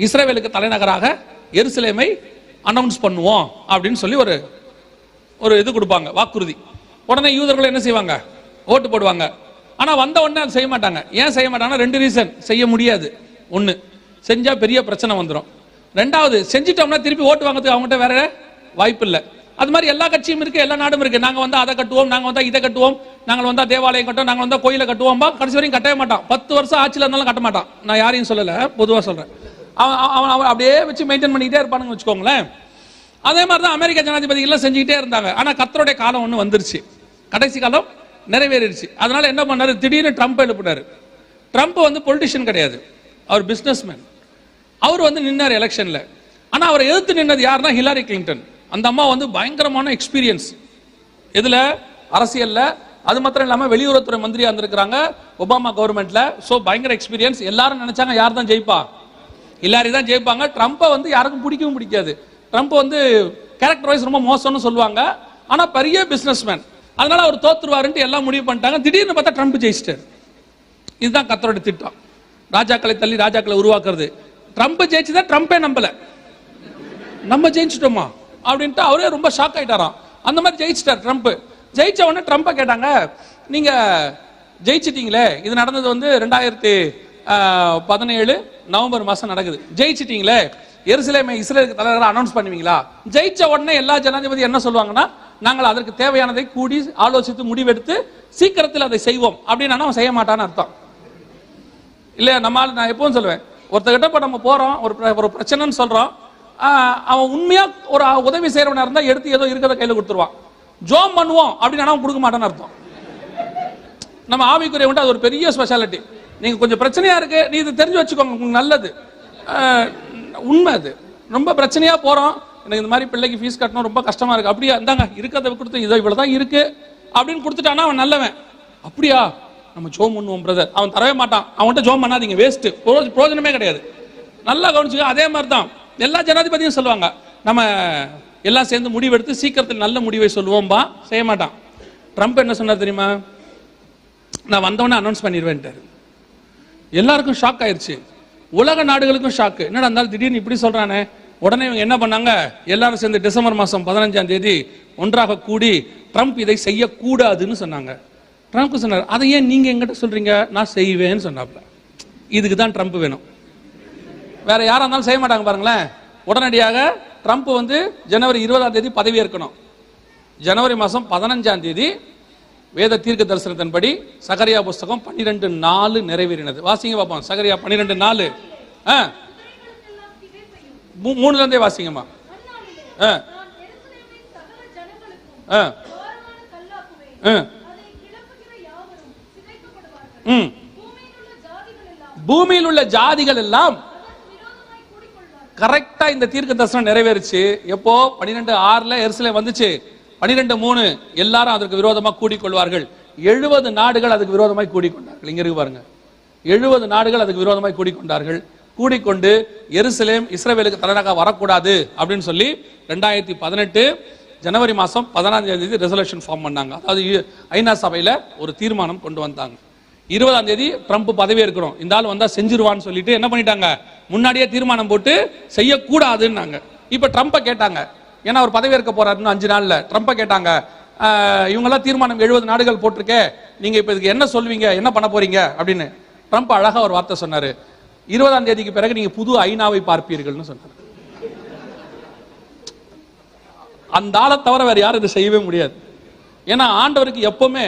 இஸ்ரவேலுக்கு தலைநகராக எருசலேமை அனௌன்ஸ் பண்ணுவோம் அப்படின்னு சொல்லி ஒரு இது கொடுப்பாங்க, வாக்குறுதி. உடனே யூதர்கள் என்ன செய்வாங்க, ஓட்டு போடுவாங்க. ஆனா வந்த உடனே அதை செய்ய மாட்டாங்க. ஏன் செய்ய மாட்டாங்கன்னா 2 ரீசன். செய்ய முடியாது. 1, செஞ்சா பெரிய பிரச்சனை வந்துடும். 2வது, செஞ்சிட்டோம்னா திருப்பி ஓட்டு வாங்கிறதுக்கு அவங்ககிட்ட வேற வாய்ப்பு இல்லை. அது மாதிரி எல்லா கட்சியும் இருக்கு, எல்லா நாடும் இருக்கு. நாங்க அதை கட்டுவோம், நாங்க இதை கட்டுவோம், நாங்க தேவாலயம் கட்டுவோம், நாங்க கோயிலை கட்டுவோம். கடைசி வரைக்கும் கட்டவே மாட்டான். 10 வருஷம் ஆட்சியில் இருந்தாலும் கட்ட மாட்டான். நான் யாரையும் சொல்லல, பொதுவா சொல்றேன். அவன் அப்படியே வச்சு மெயின்டைன் பண்ணிக்கிட்டே இருப்பானுங்க வச்சுக்கோங்களேன். அதே மாதிரி தான் அமெரிக்க ஜனாதிபதிகள் செஞ்சுக்கிட்டே இருந்தாங்க. ஆனா கர்த்தருடைய காலம் ஒன்று வந்துருச்சு, கடைசி காலம் நிறைவேறிடுச்சு. அதனால என்ன பண்ணாரு, திடீர்னு ட்ரம்ப் எழுப்பினாரு. ட்ரம்ப் பொலிட்டிஷியன் கிடையாது, அவர் பிசினஸ்மேன். அவர் நின்னார் எலெக்ஷன்ல. ஆனா அவரை எதிர்த்து நின்னது யாருன்னா ஹிலாரி கிளின்டன். அந்த அம்மா பயங்கரமான எக்ஸ்பீரியன்ஸ் இதுல, அரசியல்ல. அது மாத்திரம் இல்லாம வெளியுறவுத்துறை மந்திரியா இருந்திருக்கிறாங்க ஒபாமா கவர்மெண்ட்ல. சோ பயங்கர எக்ஸ்பீரியன்ஸ். எல்லாரும் நினைச்சாங்க யார் தான் ஜெயிப்பா, ஹிலாரி தான் ஜெயிப்பாங்க. ட்ரம்ப்பை யாருக்கும் பிடிக்கவும் பிடிக்காது. ட்ரம்ப் கேரக்டர் வைஸ் ரொம்ப மோசம்னு சொல்லுவாங்க. ஆனா பெரிய பிசினஸ்மேன். அதனால அவர் தோத்துருவாருன்ட்டு எல்லாம் முடிவு பண்ணிட்டாங்க. திடீர்னு பார்த்தா ட்ரம்ப் ஜெயிச்சிட்டாரு. இதுதான் கர்த்தருடைய திட்டம், ராஜாக்களை தள்ளி ராஜாக்களை உருவாக்குறது. ட்ரம்ப் ஜெயிச்சுதான் ட்ரம்பே நம்பல, நம்ம ஜெயிச்சிட்டோமா அப்படின்ட்டு அவரே ரொம்ப ஷாக் ஆயிட்டாராம். அந்த மாதிரி ஜெயிச்சிட்டார் ட்ரம்ப். ஜெயிச்ச உடனே ட்ரம்ப்பை கேட்டாங்க, நீங்க ஜெயிச்சிட்டீங்களே, இது நடந்தது வந்து 2017 நவம்பர் மாசம் நடக்குது. ஜெயிச்சிட்டீங்களே, எருசலேமை இஸ்ரேலுக்கு தலைவராக அனௌன்ஸ் பண்ணுவீங்களா? ஜெயிச்ச உடனே எல்லா ஜனாதிபதி என்ன சொல்லுவாங்கன்னா, நாங்கள் அதற்கு தேவையானதை கூடி ஆலோசித்து முடிவெடுத்து சீக்கிரத்தில் அதை செய்வோம் அப்படின்னு. அவன் செய்ய மாட்டான்னு அர்த்தம் இல்லையா? நம்மளால நான் எப்பவும் சொல்லுவேன், ஒருத்தர்கிட்ட இப்போ நம்ம போறோம், ஒரு பிரச்சனைன்னு சொல்றோம், அவன் உண்மையா ஒரு உதவி செய்யறவனா இருந்தா எடுத்து ஏதோ இருக்கிறத கையில கொடுத்துருவான். ஜோம் பண்ணுவோம் அப்படின்னு அவன் கொடுக்க மாட்டான்னு அர்த்தம். நம்ம ஆவிக்குரிய வந்து அது ஒரு பெரிய ஸ்பெஷாலிட்டி. நீங்க கொஞ்சம் பிரச்சனையா இருக்கு, நீ இது தெரிஞ்சு வச்சுக்கோங்க, உங்களுக்கு நல்லது. உண்மை அது. ரொம்ப பிரச்சனையா போறோம், எனக்கு இந்த மாதிரி பிள்ளைக்கு ஃபீஸ் கட்டணும், ரொம்ப கஷ்டமா இருக்கு. அப்படியா, இந்தாங்க இருக்கிறத கொடுத்து இதோ இவ்வளவுதான் இருக்கு அப்படின்னு கொடுத்துட்டானா அவன் நல்லவன். அப்படியா, நம்ம ஜோம் பண்ணுவோம் பிரதர், அவன் தரவே மாட்டான். அவன்கிட்ட ஜோம் பண்ணாதீங்க, வேஸ்ட், பிரயோஜனமே கிடையாது. நல்லா கவனிச்சுக்க. அதே மாதிரி தான் எல்லா ஜனாதிபதியும் சொல்லுவாங்க, நம்ம எல்லாம் சேர்ந்து முடிவெடுத்து சீக்கிரத்தில் நல்ல முடிவை சொல்லுவோம்பா, செய்ய மாட்டான். ட்ரம்ப் என்ன சொன்னார் தெரியுமா? நான் வந்தவொடனே அனௌன்ஸ் பண்ணிடுவேன்ட்டாரு. எல்லாருக்கும் ஷாக் ஆயிடுச்சு, உலக நாடுகளுக்கும் ஷாக்கு. என்னடா இருந்தாலும் திடீர்னு இப்படி சொல்றானே. உடனே இவங்க என்ன பண்ணாங்க, எல்லாரும் சேர்ந்து டிசம்பர் மாசம் 15ஆம் தேதி ஒன்றாக கூடி ட்ரம்ப் இதை செய்யக்கூடாதுன்னு சொன்னாங்க. ட்ரம்ப் சொன்னார், அதை ஏன் நீங்க எங்கிட்ட சொல்றீங்க, நான் செய்வேன்னு சொன்னாப்ல. இதுக்கு தான் ட்ரம்ப் வேணும், வேற யாரா இருந்தாலும் செய்ய மாட்டாங்க. பாருங்களேன், உடனடியாக ட்ரம்ப் வந்து ஜனவரி 20ஆம் தேதி பதவி ஏற்கணும். ஜனவரி மாசம் 15ஆம் தேதி வேத தீர்க்க தரிசனத்தின்படி சகரியா புஸ்தகம் 12:4 நிறைவேறினது. வாசிங்க பாப்போம். சகரியா 12:4 3ல இருந்தே வாசிங்கம்மா. பூமியில் உள்ள ஜாதிகள் எல்லாம் கரெக்டா இந்த தீர்க்க தரிசனம் நிறைவேறுச்சு. எப்போ? 12:6 எருசலேம் வந்துச்சு. 12:3 எல்லாரும் அதற்கு விரோதமாக கூடிக்கொள்வார்கள். 70 நாடுகள் அதுக்கு விரோதமாய் கூடிக்கொண்டார்கள். இங்க இருக்கு பாருங்க, 70 நாடுகள் அதுக்கு விரோதமாய் கூடிக்கொண்டார்கள். கூடிக்கொண்டு எருசலேம் இஸ்ரவேலுக்கு தலைநகராக வரக்கூடாது அப்படின்னு சொல்லி 2018 ஜனவரி மாசம் 16ஆம் தேதி ரெசல்யூஷன் ஃபார்ம் பண்ணாங்க. அதாவது ஐநா சபையில ஒரு தீர்மானம் கொண்டு வந்தாங்க. 20ஆம் தேதி ட்ரம்ப் பதவி ஏற்கணும், இந்த ஆள் வந்தா செஞ்சிருவான்னு சொல்லிட்டு என்ன பண்ணிட்டாங்க, முன்னாடியே தீர்மானம் போட்டு செய்யக்கூடாதுன்னாங்க. இப்ப ட்ரம்ப்பை கேட்டாங்க, ஏன்னா அவர் பதவி ஏற்க போறாருன்னு 5 நாள்ல. ட்ரம்ப்பை கேட்டாங்க, இவங்கெல்லாம் தீர்மானம் 70 நாடுகள் போட்டிருக்கே, நீங்க இப்ப இதுக்கு என்ன சொல்வீங்க, என்ன பண்ண போறீங்க அப்படின்னு. ட்ரம்ப் அழகா ஒரு வார்த்தை சொன்னாரு, 20ஆம் தேதிக்கு பிறகு நீங்க புது ஐநாவை பார்ப்பீர்கள்னு சொன்னாரு. அந்த ஆளை தவிர வேற யாரும் இதை செய்யவே முடியாது. ஏன்னா ஆண்டவருக்கு எப்பவுமே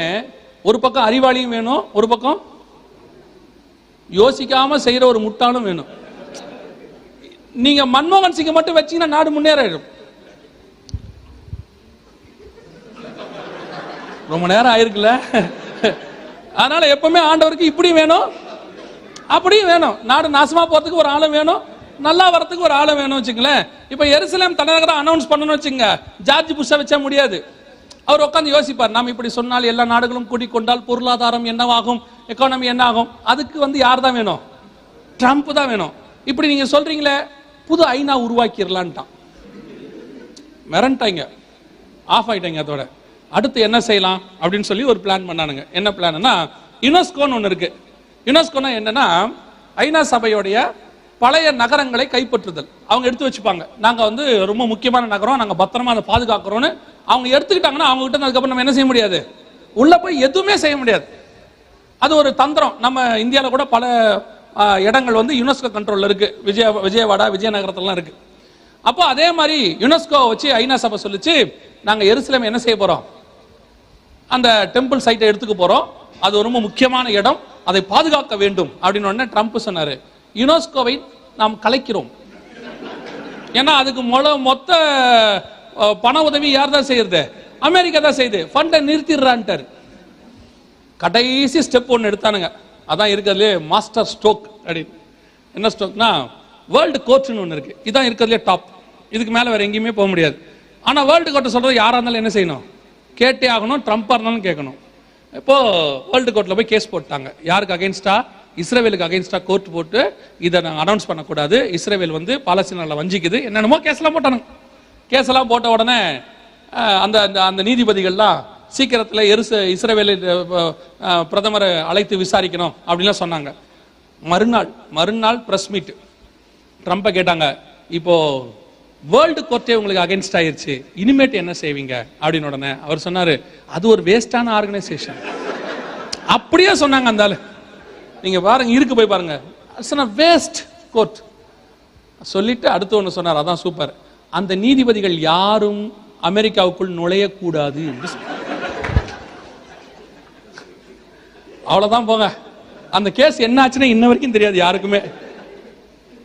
ஒரு பக்கம் அறிவாளியும் வேணும், ஒரு பக்கம் யோசிக்காம செய்யற ஒரு முட்டாளும் வேணும். நீங்க மன்மோகன் சிங்கை மட்டும் வச்சீங்கன்னா நாடு முன்னேறிடும். ரொம்ப நேரம் ஆயிருக்குல்ல. அதனால எப்பவுமே ஆண்டவருக்கு இப்படி வேணும், அப்படியும் வேணும். நாடு நாசமா போறதுக்கு ஒரு ஆளும் வேணும், நல்லா வரதுக்கு ஒரு ஆளும் வேணும் வச்சுங்களேன். இப்ப எருசலேம் தலைநகரை அனௌன்ஸ் பண்ணணும் வச்சுங்க, ஜார்ஜ் புஷ்ஷை வச்சா முடியாது. அவர் உட்காந்து யோசிப்பார், நாம் இப்படி சொன்னால் எல்லா நாடுகளும் கூடிக்கொண்டால் பொருளாதாரம் என்னவாகும், எக்கானமி என்ன ஆகும். அதுக்கு யார் தான் வேணும்? ட்ரம்ப் தான் வேணும். இப்படி நீங்க சொல்றீங்களே, புது ஐநா உருவாக்கிடலான்ட்டான். மிரண்டாங்க, ஆஃப் ஆயிட்டாங்க. அதோட அடுத்து என்ன செய்யலாம் அப்படின்னு சொல்லி ஒரு பிளான் பண்ணானுங்க. என்ன பிளான்னா, யுனெஸ்கோன்னு ஒன்று இருக்கு. யுனெஸ்கோனா என்னன்னா, ஐநா சபையோடைய பழைய நகரங்களை கைப்பற்றுதல். அவங்க எடுத்து வச்சுப்பாங்க, நாங்க ரொம்ப முக்கியமான நகரம், நாங்க பத்திரமா அதை பாதுகாக்கிறோம்னு. அவங்க எடுத்துக்கிட்டாங்கன்னா அவங்க கிட்ட அதுக்கப்புறம் நம்ம என்ன செய்ய முடியாது, உள்ள போய் எதுவுமே செய்ய முடியாது. அது ஒரு தந்திரம். நம்ம இந்தியாவில் கூட பல இடங்கள் யுனெஸ்கோ கண்ட்ரோல்ல இருக்கு. விஜயவாடா, விஜயநகரத்துலாம் இருக்கு. அப்போ அதே மாதிரி யுனெஸ்கோ வச்சு ஐநா சபை சொல்லிச்சு, நாங்க எருசலேம் என்ன செய்ய போறோம், அந்த டெம்பிள் சைட்டை எடுத்துக்க போறோம், அது ரொம்ப முக்கியமான இடம், அதை பாதுகாக்க வேண்டும் அப்படின்னு உடனே ட்ரம்ப் சொன்னாரு, யுனெஸ்கோவை நாம் கலைக்கிறோம். ஏன்னா அதுக்கு மொத்த பண உதவி யார் தான் செய்யறது, அமெரிக்கா தான் செய்யுது, ஃபண்டை நிறுத்திடுறான்ட்டாரு. கடைசி ஸ்டெப் ஒன்று எடுத்தானுங்க, அதான் இருக்கிறதுலே மாஸ்டர் ஸ்ட்ரோக் அப்படின்னு. என்ன ஸ்ட்ரோக்னா, வேர்ல்டு கோர்ட்னு ஒன்று இருக்கு. இதான் இருக்கிறதுலே டாப், இதுக்கு மேலே வேற எங்கேயுமே போக முடியாது. ஆனால் வேர்ல்டு கோர்ட்டை சொல்றது யாராக இருந்தாலும் என்ன செய்யணும், கேட்டே ஆகணும். ட்ரம்ப்பாக இருந்தாலும் கேட்கணும். இப்போ வேர்ல்டு கோர்ட்டில் போய் கேஸ் போட்டாங்க. யாருக்கு அகைன்ஸ்டா? இஸ்ரேலுக்கு அகைன்ஸ்டா கோர்ட் போட்டு இதை நாங்கள் அனௌன்ஸ் பண்ணக்கூடாது, இஸ்ரேல் பாலஸ்தீனால வஞ்சிக்குது, என்னென்னமோ கேஸ்லாம் போட்டானுங்க. கேஸெல்லாம் போட்ட உடனே அந்த அந்த நீதிபதிகள்லாம் சீக்கிரத்தில் இஸ்ரவேலை பிரதமரை அழைத்து விசாரிக்கணும் அப்படின்லாம் சொன்னாங்க. மறுநாள் பிரஸ் மீட் ட்ரம்பை கேட்டாங்க, இப்போ வேர்ல்டு கோர்ட்டே உங்களுக்கு அகைன்ஸ்ட் ஆயிருச்சு, இனிமேட்டு என்ன செய்வீங்க அப்படின்னு. உடனே அவர் சொன்னாரு, அது ஒரு வேஸ்டான ஆர்கனைசேஷன். அப்படியே சொன்னாங்க. அந்த ஆளு நீங்க பாருங்க, இருக்கு போய் பாருங்க, வேஸ்ட் கோர்ட் சொல்லிட்டு அடுத்து ஒன்று சொன்னார், அதான் சூப்பர், அந்த நீதிபதிகள் யாரும் அமெரிக்காவுக்குள் நுழையக்கூடாது. அவ்வளவுதான் போங்க. அந்த கேஸ் என்ன ஆச்சுன்னா இன்ன வரைக்கும் தெரியாது யாருக்குமே.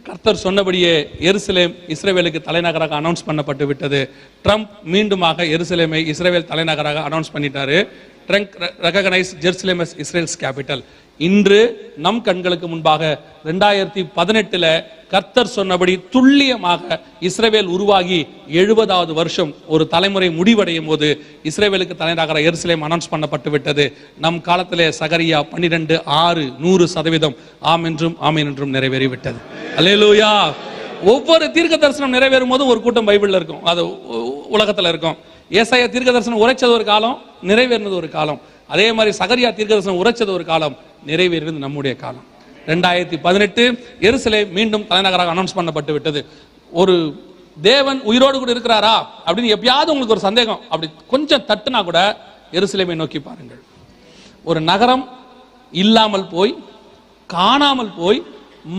கர்த்தர் சொன்னபடியே எருசலேம் இஸ்ரவேலுக்கு தலைநகராக அனௌன்ஸ் பண்ணப்பட்டு விட்டது. ட்ரம்ப் மீண்டுமாக எருசலேமை இஸ்ரவேல் தலைநகராக அனௌன்ஸ் பண்ணிட்டாரு. Trump recognise Jerusalem as Israel's capital. இன்று நம் கண்களுக்கு முன்பாக 2018 கர்த்தர் சொன்னபடி துல்லியமாக இஸ்ரவேல் உருவாகி 70வது வருஷம் ஒரு தலைமுறை முடிவடையும் போது இஸ்ரவேலுக்கு தலைநகர எருசலேம் அனௌன்ஸ் பண்ணப்பட்டு விட்டது. நம் காலத்திலே சகரியா 12:6 100% ஆம் என்றும் ஆமீன் என்றும் நிறைவேறிவிட்டது. அல்லேலூயா. ஒவ்வொரு தீர்க்க தரிசனம் நிறைவேறும் போது ஒரு கூட்டம் பைபிள்ல இருக்கும், அது உலகத்துல இருக்கும். ஏசாயா தீர்க்க தரிசனம் உரைச்சது ஒரு காலம், நிறைவேறினது ஒரு காலம். அதே மாதிரி சகரியா தீர்க்க தரிசனம் உரைச்சது ஒரு காலம், நிறைவேறினது நம்முடைய காலம். 2018 எருசலேம் மீண்டும் தலைநகராக அனௌன்ஸ் பண்ணப்பட்டு விட்டது. ஒரு தேவன் உயிரோடு கூட இருக்கிறாரா அப்படின்னு எப்பயாவது உங்களுக்கு ஒரு சந்தேகம் அப்படி கொஞ்சம் தட்டுனா கூட எருசலேமை நோக்கி பாருங்கள். ஒரு நகரம் இல்லாமல் போய் காணாமல் போய்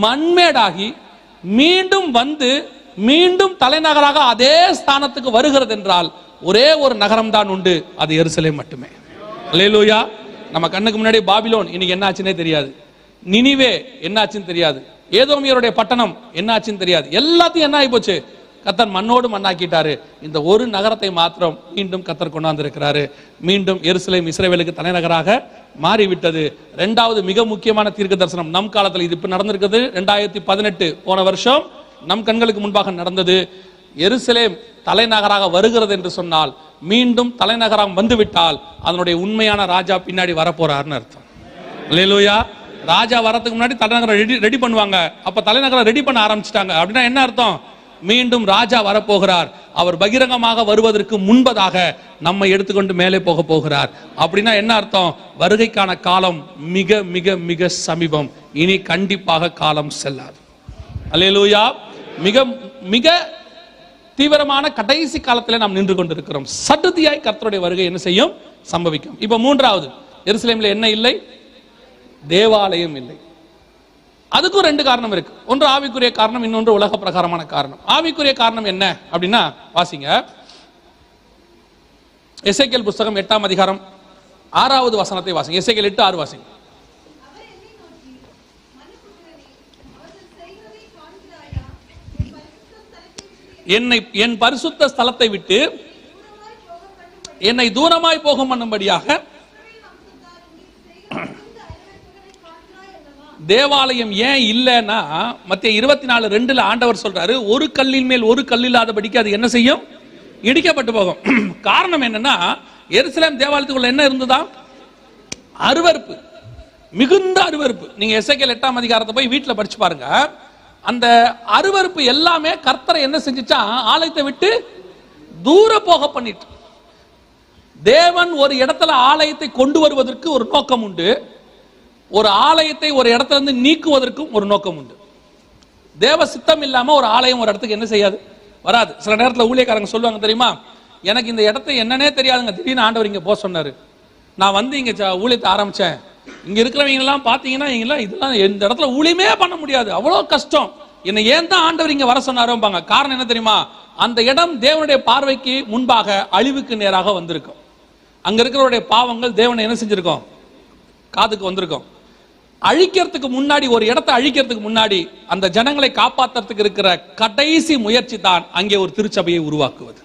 மண்மேடாகி மீண்டும் வந்து மீண்டும் தலைநகராக அதே ஸ்தானத்துக்கு வருகிறது என்றால் ஒரே ஒரு நகரம் தான் உண்டு, அது எருசலேம் மட்டுமே. அல்லேலூயா. நம்ம கண்ணுக்கு முன்னாடி பாபிலோன் இன்னைக்கு என்ன ஆச்சுன்னே தெரியாது, நினிவே என்ன ஆச்சுன்னு தெரியாது, ஏதோமியருடைய பட்டணம் என்ன ஆச்சுன்னு தெரியாது, எல்லாத்தையும் என்ன ஆகி போச்சு, கர்த்தர் மண்ணோடு மண்ணாக்கிட்டாரு. இந்த ஒரு நகரத்தை மாத்திரம் மீண்டும் கர்த்தர் கொண்டாந்திருக்கிறாரு. மீண்டும் எருசலேம் இஸ்ரவேலுக்கு தலைநகராக மாறிவிட்டது. இரண்டாவது மிக முக்கியமான தீர்க்க தரிசனம் நம் காலத்தில் இது இப்ப நடந்திருக்கிறது. 2018 போன வருஷம் நம் கண்களுக்கு முன்பாக நடந்தது. எருசலேம் தலைநகராக வருகிறது என்று சொன்னால், மீண்டும் தலைநகரம் வந்துவிட்டால் அதனுடைய உண்மையான ராஜா பின்னாடி வரப்போறாருன்னு அர்த்தம். அல்லேலூயா. ராஜா வரதுக்கு முன்னாடி தலைநகரம் ரெடி பண்ணுவாங்க, அப்ப தலைநகரம் ரெடி பண்ண ஆரம்பிச்சிட்டாங்க அப்படின்னா என்ன அர்த்தம், மீண்டும் ராஜா வரப்போகிறார். அவர் பகிரங்கமாக வருவதற்கு முன்பதாக நம்மை எடுத்துக்கொண்டு மேலே போக போகிறார். அப்படின்னா என்ன அர்த்தம், வருகைக்கான காலம் மிக மிக மிக சமீபம். இனி கண்டிப்பாக காலம் செல்லாது. அல்லேலூயா. மிக மிக தீவிரமான கடைசி காலத்தில் நாம் நின்று கொண்டிருக்கிறோம். சடுதியாய் கர்த்தருடைய வருகை என்ன செய்யும், சம்பவிக்கும். இப்ப மூன்றாவது, எருசலேமில் என்ன இல்லை, தேவாலயம் இல்லை. அதுக்கும் ரெண்டு காரணம் இருக்கு. ஒன்று ஆவிக்குரிய காரணம், இன்னொன்று உலக பிரகாரமான காரணம். ஆவிக்குரிய காரணம் என்ன அப்படின்னா, வாசிங்க எசேக்கியேல் புத்தகம் 8ஆம் அதிகாரம் 6வது வசனத்தை வாசிங்க. எசேக்கியேல் 8:6 வாசிங்க. என் பரிசுத்த ஸ்தலத்தை விட்டு என்னை தூரமாய் போகும் பண்ணும்படியாக தேவாலயம் ஏன் இல்லைன்னா, மத்திய 24:2 ஆண்டவர் சொல்றாரு, ஒரு கல்லின் மேல் ஒரு கல் இல்லாதபடிக்கு அது என்ன செய்யும், இடிக்கப்பட்டு போகும். காரணம் என்னன்னா, எருசலேம் தேவாலயத்துக்குள்ள என்ன இருந்ததா, அருவருப்பு, மிகுந்த அருவருப்பு. நீங்க எசேக்கியேல் 8ஆம் அதிகாரத்தை போய் வீட்டுல படிச்சு பாருங்க. அந்த அருவருப்பு எல்லாமே கர்த்தரை என்ன செஞ்சுச்சா, ஆலயத்தை விட்டு தூர போக பண்ணிட்டு. தேவன் ஒரு இடத்துல ஆலயத்தை கொண்டு வருவதற்கு ஒரு நோக்கம் உண்டு, ஒரு ஆலயத்தை ஒரு இடத்துல இருந்து நீக்குவதற்கும் ஒரு நோக்கம் உண்டு. தேவ சித்தம் இல்லாம ஒரு ஆலயம் ஒரு இடத்துக்கு என்ன செய்யாது, வராது. சில நேரத்தில் ஊழியக்காரங்க சொல்லுவாங்க தெரியுமா, எனக்கு இந்த இடத்தை என்னன்னே தெரியாதுங்க, திடீர்னு ஆண்டவர் இங்க போக சொன்னாரு, நான் வந்து இங்க ஊழியத்தை ஆரம்பிச்சேன், இங்க இருக்கிறவங்க எல்லாம் பாத்தீங்கன்னா இதெல்லாம் இந்த இடத்துல ஊழியமே பண்ண முடியாது, அவ்வளவு கஷ்டம், என்னை ஏன் தான் ஆண்டவர் இங்க வர சொன்னாரோம்பாங்க. காரணம் என்ன தெரியுமா, அந்த இடம் தேவனுடைய பார்வைக்கு முன்பாக அழிவுக்கு நேராக வந்திருக்கும். அங்க இருக்கிறவருடைய பாவங்கள் தேவனை என்ன செஞ்சிருக்கோம், காதுக்கு வந்திருக்கும். அழிக்கிறதுக்கு முன்னாடி, ஒரு இடத்தை அழிக்கிறதுக்கு முன்னாடி அந்த ஜனங்களை காப்பாற்றுறதுக்கு இருக்கிற கடைசி முயற்சி தான் அங்கே ஒரு திருச்சபையை உருவாக்குவது.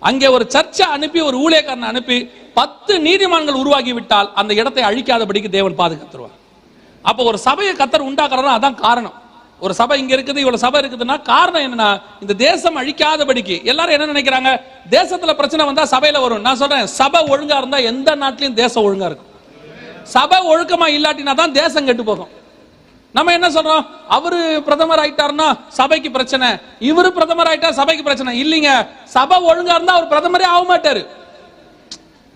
அங்கே ஒரு சர்ச்சை அனுப்பி, ஒரு ஊழியக்காரனை அனுப்பி 10 நீதிமான்கள் உருவாகி விட்டால் அந்த இடத்தை அழிக்காதபடிக்கு தேவன் பாதுகாத்துருவார். அப்போ ஒரு சபையை கர்த்தர் உண்டாக்குறதா அதான் காரணம். ஒரு சபை இங்க இருக்குது, இவ்வளவு சபை இருக்குதுன்னா காரணம் என்னன்னா, இந்த தேசம் அழிக்காதபடிக்கு. எல்லாரும் என்ன நினைக்கிறாங்க, தேசத்துல பிரச்சனை வந்தா சபையில வரும். நான் சொல்றேன், சபை ஒழுங்கா இருந்தா எந்த நாட்டிலையும் தேசம் ஒழுங்கா இருக்கும். சபை ஒழுக்கமா இல்லாட்டினா தான் தேசம் கெட்டு போகும். நம்ம என்ன சொல்றோம், அவரு பிரதமர் ஆயிட்டாருன்னா சபைக்கு பிரச்சனை, இவரு பிரதமர் ஆயிட்டா சபைக்கு பிரச்சனை. இல்லைங்க, சபை ஒழுங்கா இருந்தா அவர் பிரதமரே ஆக மாட்டாரு.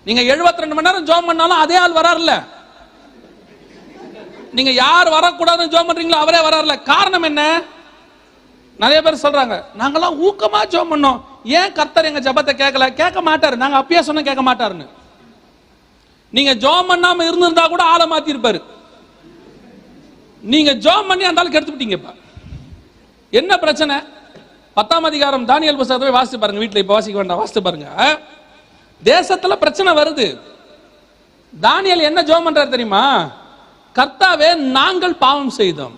நீங்க 72 மணி நேரம் ஜெபம் பண்ணாலும் அதே ஆள் வராருல. நீங்க யார் வரக்கூடாதுன்னு ஜெபம் பண்றீங்களோ அவரே வராருல. காரணம் என்ன? நிறைய பேர் சொல்றாங்க, நாங்கெல்லாம் ஊக்கமா ஜெபம் பண்ணோம், ஏன் கர்த்தர் எங்க ஜெபத்தை கேட்கல? கேட்க மாட்டாரு, நாங்க அப்பயே சொன்ன கேட்க மாட்டாருன்னு. நீங்க ஜெபம் பண்ணாம இருந்திருந்தா கூட ஆளை மாத்தி இருப்பாரு. நீங்க ஜெபம் பண்ணி அந்த ஆளுக்கு எடுத்துட்டீங்க. இப்ப என்ன பிரச்சனை? 10ஆம் அதிகாரம் தானியேல் புத்தகத்தை வாசித்து பாருங்க. வீட்டுல இப்ப வாசிக்க வேண்டாம், வாசித்து பாருங்க. தேசத்துல பிரச்சனை வருது. தானியேல் என்ன ஜெபம் பண்றாரு தெரியுமா? கர்த்தாவே, நாங்கள் பாவம் செய்தோம்,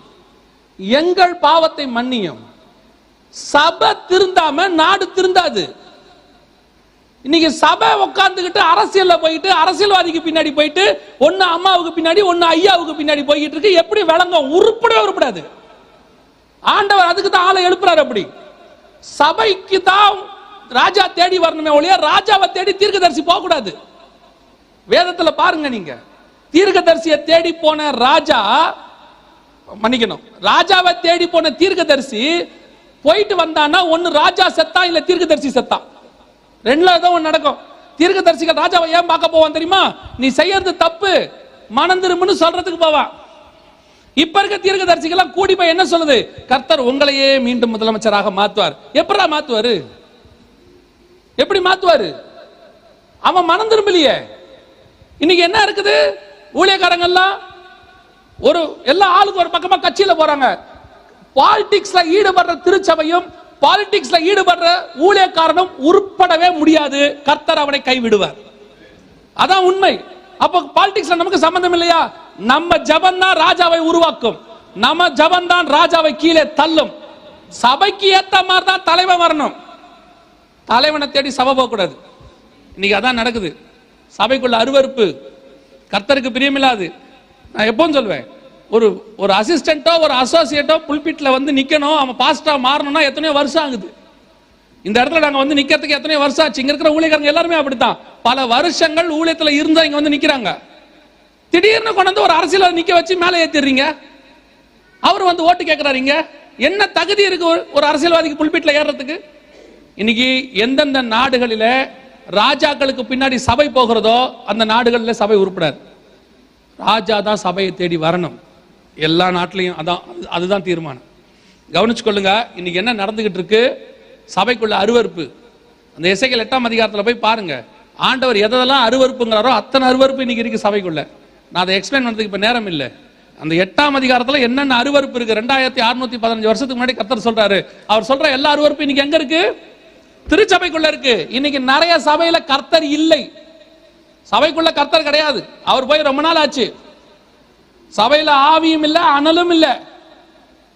எங்கள் பாவத்தை மன்னியும். சபை திருந்தாம நாடு திருந்தாது. இன்னைக்கு சபை உட்கார்ந்துகிட்டு அரசியல்ல போயிட்டு அரசியல்வாதிக்கு பின்னாடி போயிட்டு ஒன்னு அம்மாவுக்கு பின்னாடி ஒன்னு ஐயாவுக்கு பின்னாடி போயிட்டு இருக்கு. எப்படி விளங்கும்? உருப்படவே உருப்படாது. ஆண்டவர் அதுக்கு தான் ஆளை எழுப்புறாரு. அப்படி சபைக்கு தான் ராஜா தேடி வரணுமே ஒழிய ராஜாவை தேடி தீர்க்கதரிசி போக கூடாது. வேதத்துல பாருங்க, நீங்க தீர்க்கதரிசியை தேடி போன ராஜா, மன்னிக்கணும், ராஜாவை தேடி போன தீர்க்கதரிசி போயிட்டு வந்தானா ஒன்னு ராஜா செத்தா இல்ல தீர்க்கதரிசி செத்தா. ரெண்டுல ஏதோ ஒன்று நடக்கும். தீர்க்கதரிசிகள் ராஜாவை ஏன் பார்க்க போவான் தெரியுமா? நீ செய்யறது தப்பு, மனம் திரும்புன்னு சொல்றதுக்கு போவான். இப்ப இருக்க தீர்க்கதரிசிகள் கூடி போய் என்ன சொல்லுது? கர்த்தர் உங்களையே மீண்டும் முதலமைச்சராக மாத்துவார். எப்படா மாத்துவாரு? எப்படி மாத்துவாரு? அவன் மனம் திரும்பலையே. இன்னைக்கு என்ன இருக்குது? ஊழியக்காரங்கெல்லாம் ஒரு எல்லா ஆளுக்கு ஒரு பக்கமா கட்சியில போறாங்க. பாலிடிக்ஸ்ல ஈடுபடுற திருச்சபையும் பாலிடிக்ஸ்ல ஈடுபடுற ஊழியக்காரனும் உருப்படவே முடியாது. கர்த்தர் அவனை கைவிடுவார். அதான் உண்மை. அப்ப பாலிடிக்ஸ்ல நமக்கு சம்பந்தம் இல்லையா? நம்ம ஜெபம் தான் ராஜாவை உருவாக்கும். நம்ம ஜெபம் தான் ராஜாவை கீழே தள்ளும். சபைக்கு ஏத்த மாதிரி தான் தலைவன் வரணும். தலைவனை தேடி சபை போக கூடாது. இன்னைக்கு அதான் நடக்குது. சபைக்குள்ள அருவருப்பு, கர்த்தருக்கு பிரியமில்லாது. நான் எப்பவும் சொல்வேன், ஒரு அசிஸ்டன்ட்டோ ஒரு அசோசியேட்டோ புல்பிட்ல வந்து நிக்கணும், அவன் பாஸ்டா மாறணும்னா எத்தனையோ வருஷம் ஆகுது. இந்த இடத்துல நாங்க வந்து நிக்கிறதுக்கு எத்தனையோ வருஷம் ஆச்சு. இங்க இருக்கிற ஊழியக்காரங்க எல்லாருமே அப்படித்தான். பல வருஷங்கள் ஊழியத்துல இருந்தா இங்க வந்து நிக்கிறாங்க. திடீர்னு கொண்டு வந்து ஒரு அரசியல் நிக்க வச்சு மேலே ஏத்திடுறீங்க. அவர் வந்து ஓட்டு கேட்கிறாருங்க. என்ன தகுதி இருக்கு ஒரு அரசியல்வாதிக்கு புல்பிட்ல ஏறதுக்கு? இன்னைக்கு எந்தெந்த நாடுகளில ராஜாக்களுக்கு பின்னாடி சபை போகிறதோ அந்த நாடுகளில் சபை உருப்படாது. ராஜா தான் சபையை தேடி வரணும். எல்லா நாட்டிலையும் அதான், அதுதான் தீர்மானம். கவனிச்சு கொள்ளுங்க. இன்னைக்கு என்ன நடந்துகிட்டு இருக்கு? சபைக்குள்ள அருவருப்பு. அந்த எசேக்கியேல் 8ஆம் அதிகாரத்தில் போய் பாருங்க. ஆண்டவர் எதெல்லாம் அருவருப்புங்கிறாரோ அத்தனை அருவருப்பு இன்னைக்கு இருக்கு சபைக்குள்ள. நான் அதை எக்ஸ்பிளைன் பண்றதுக்கு இப்ப நேரம் இல்லை. அந்த 8ஆம் அதிகாரத்தில் என்னென்ன அருவருப்பு இருக்கு? 2615 வருஷத்துக்கு முன்னாடி கர்த்தர் சொல்றாரு. அவர் சொல்ற எல்லா அருவருப்பு இன்னைக்கு எங்க இருக்கு? திருச்சபைக்குள்ள இருக்கு. இன்னைக்கு நிறைய சபையில கர்த்தர் இல்லை. சபைக்குள்ள கர்த்தர் கிடையாது. அவர் போய் ரொம்ப நாள் ஆச்சு. சபையில ஆவியும் இல்ல, அனலும் இல்ல.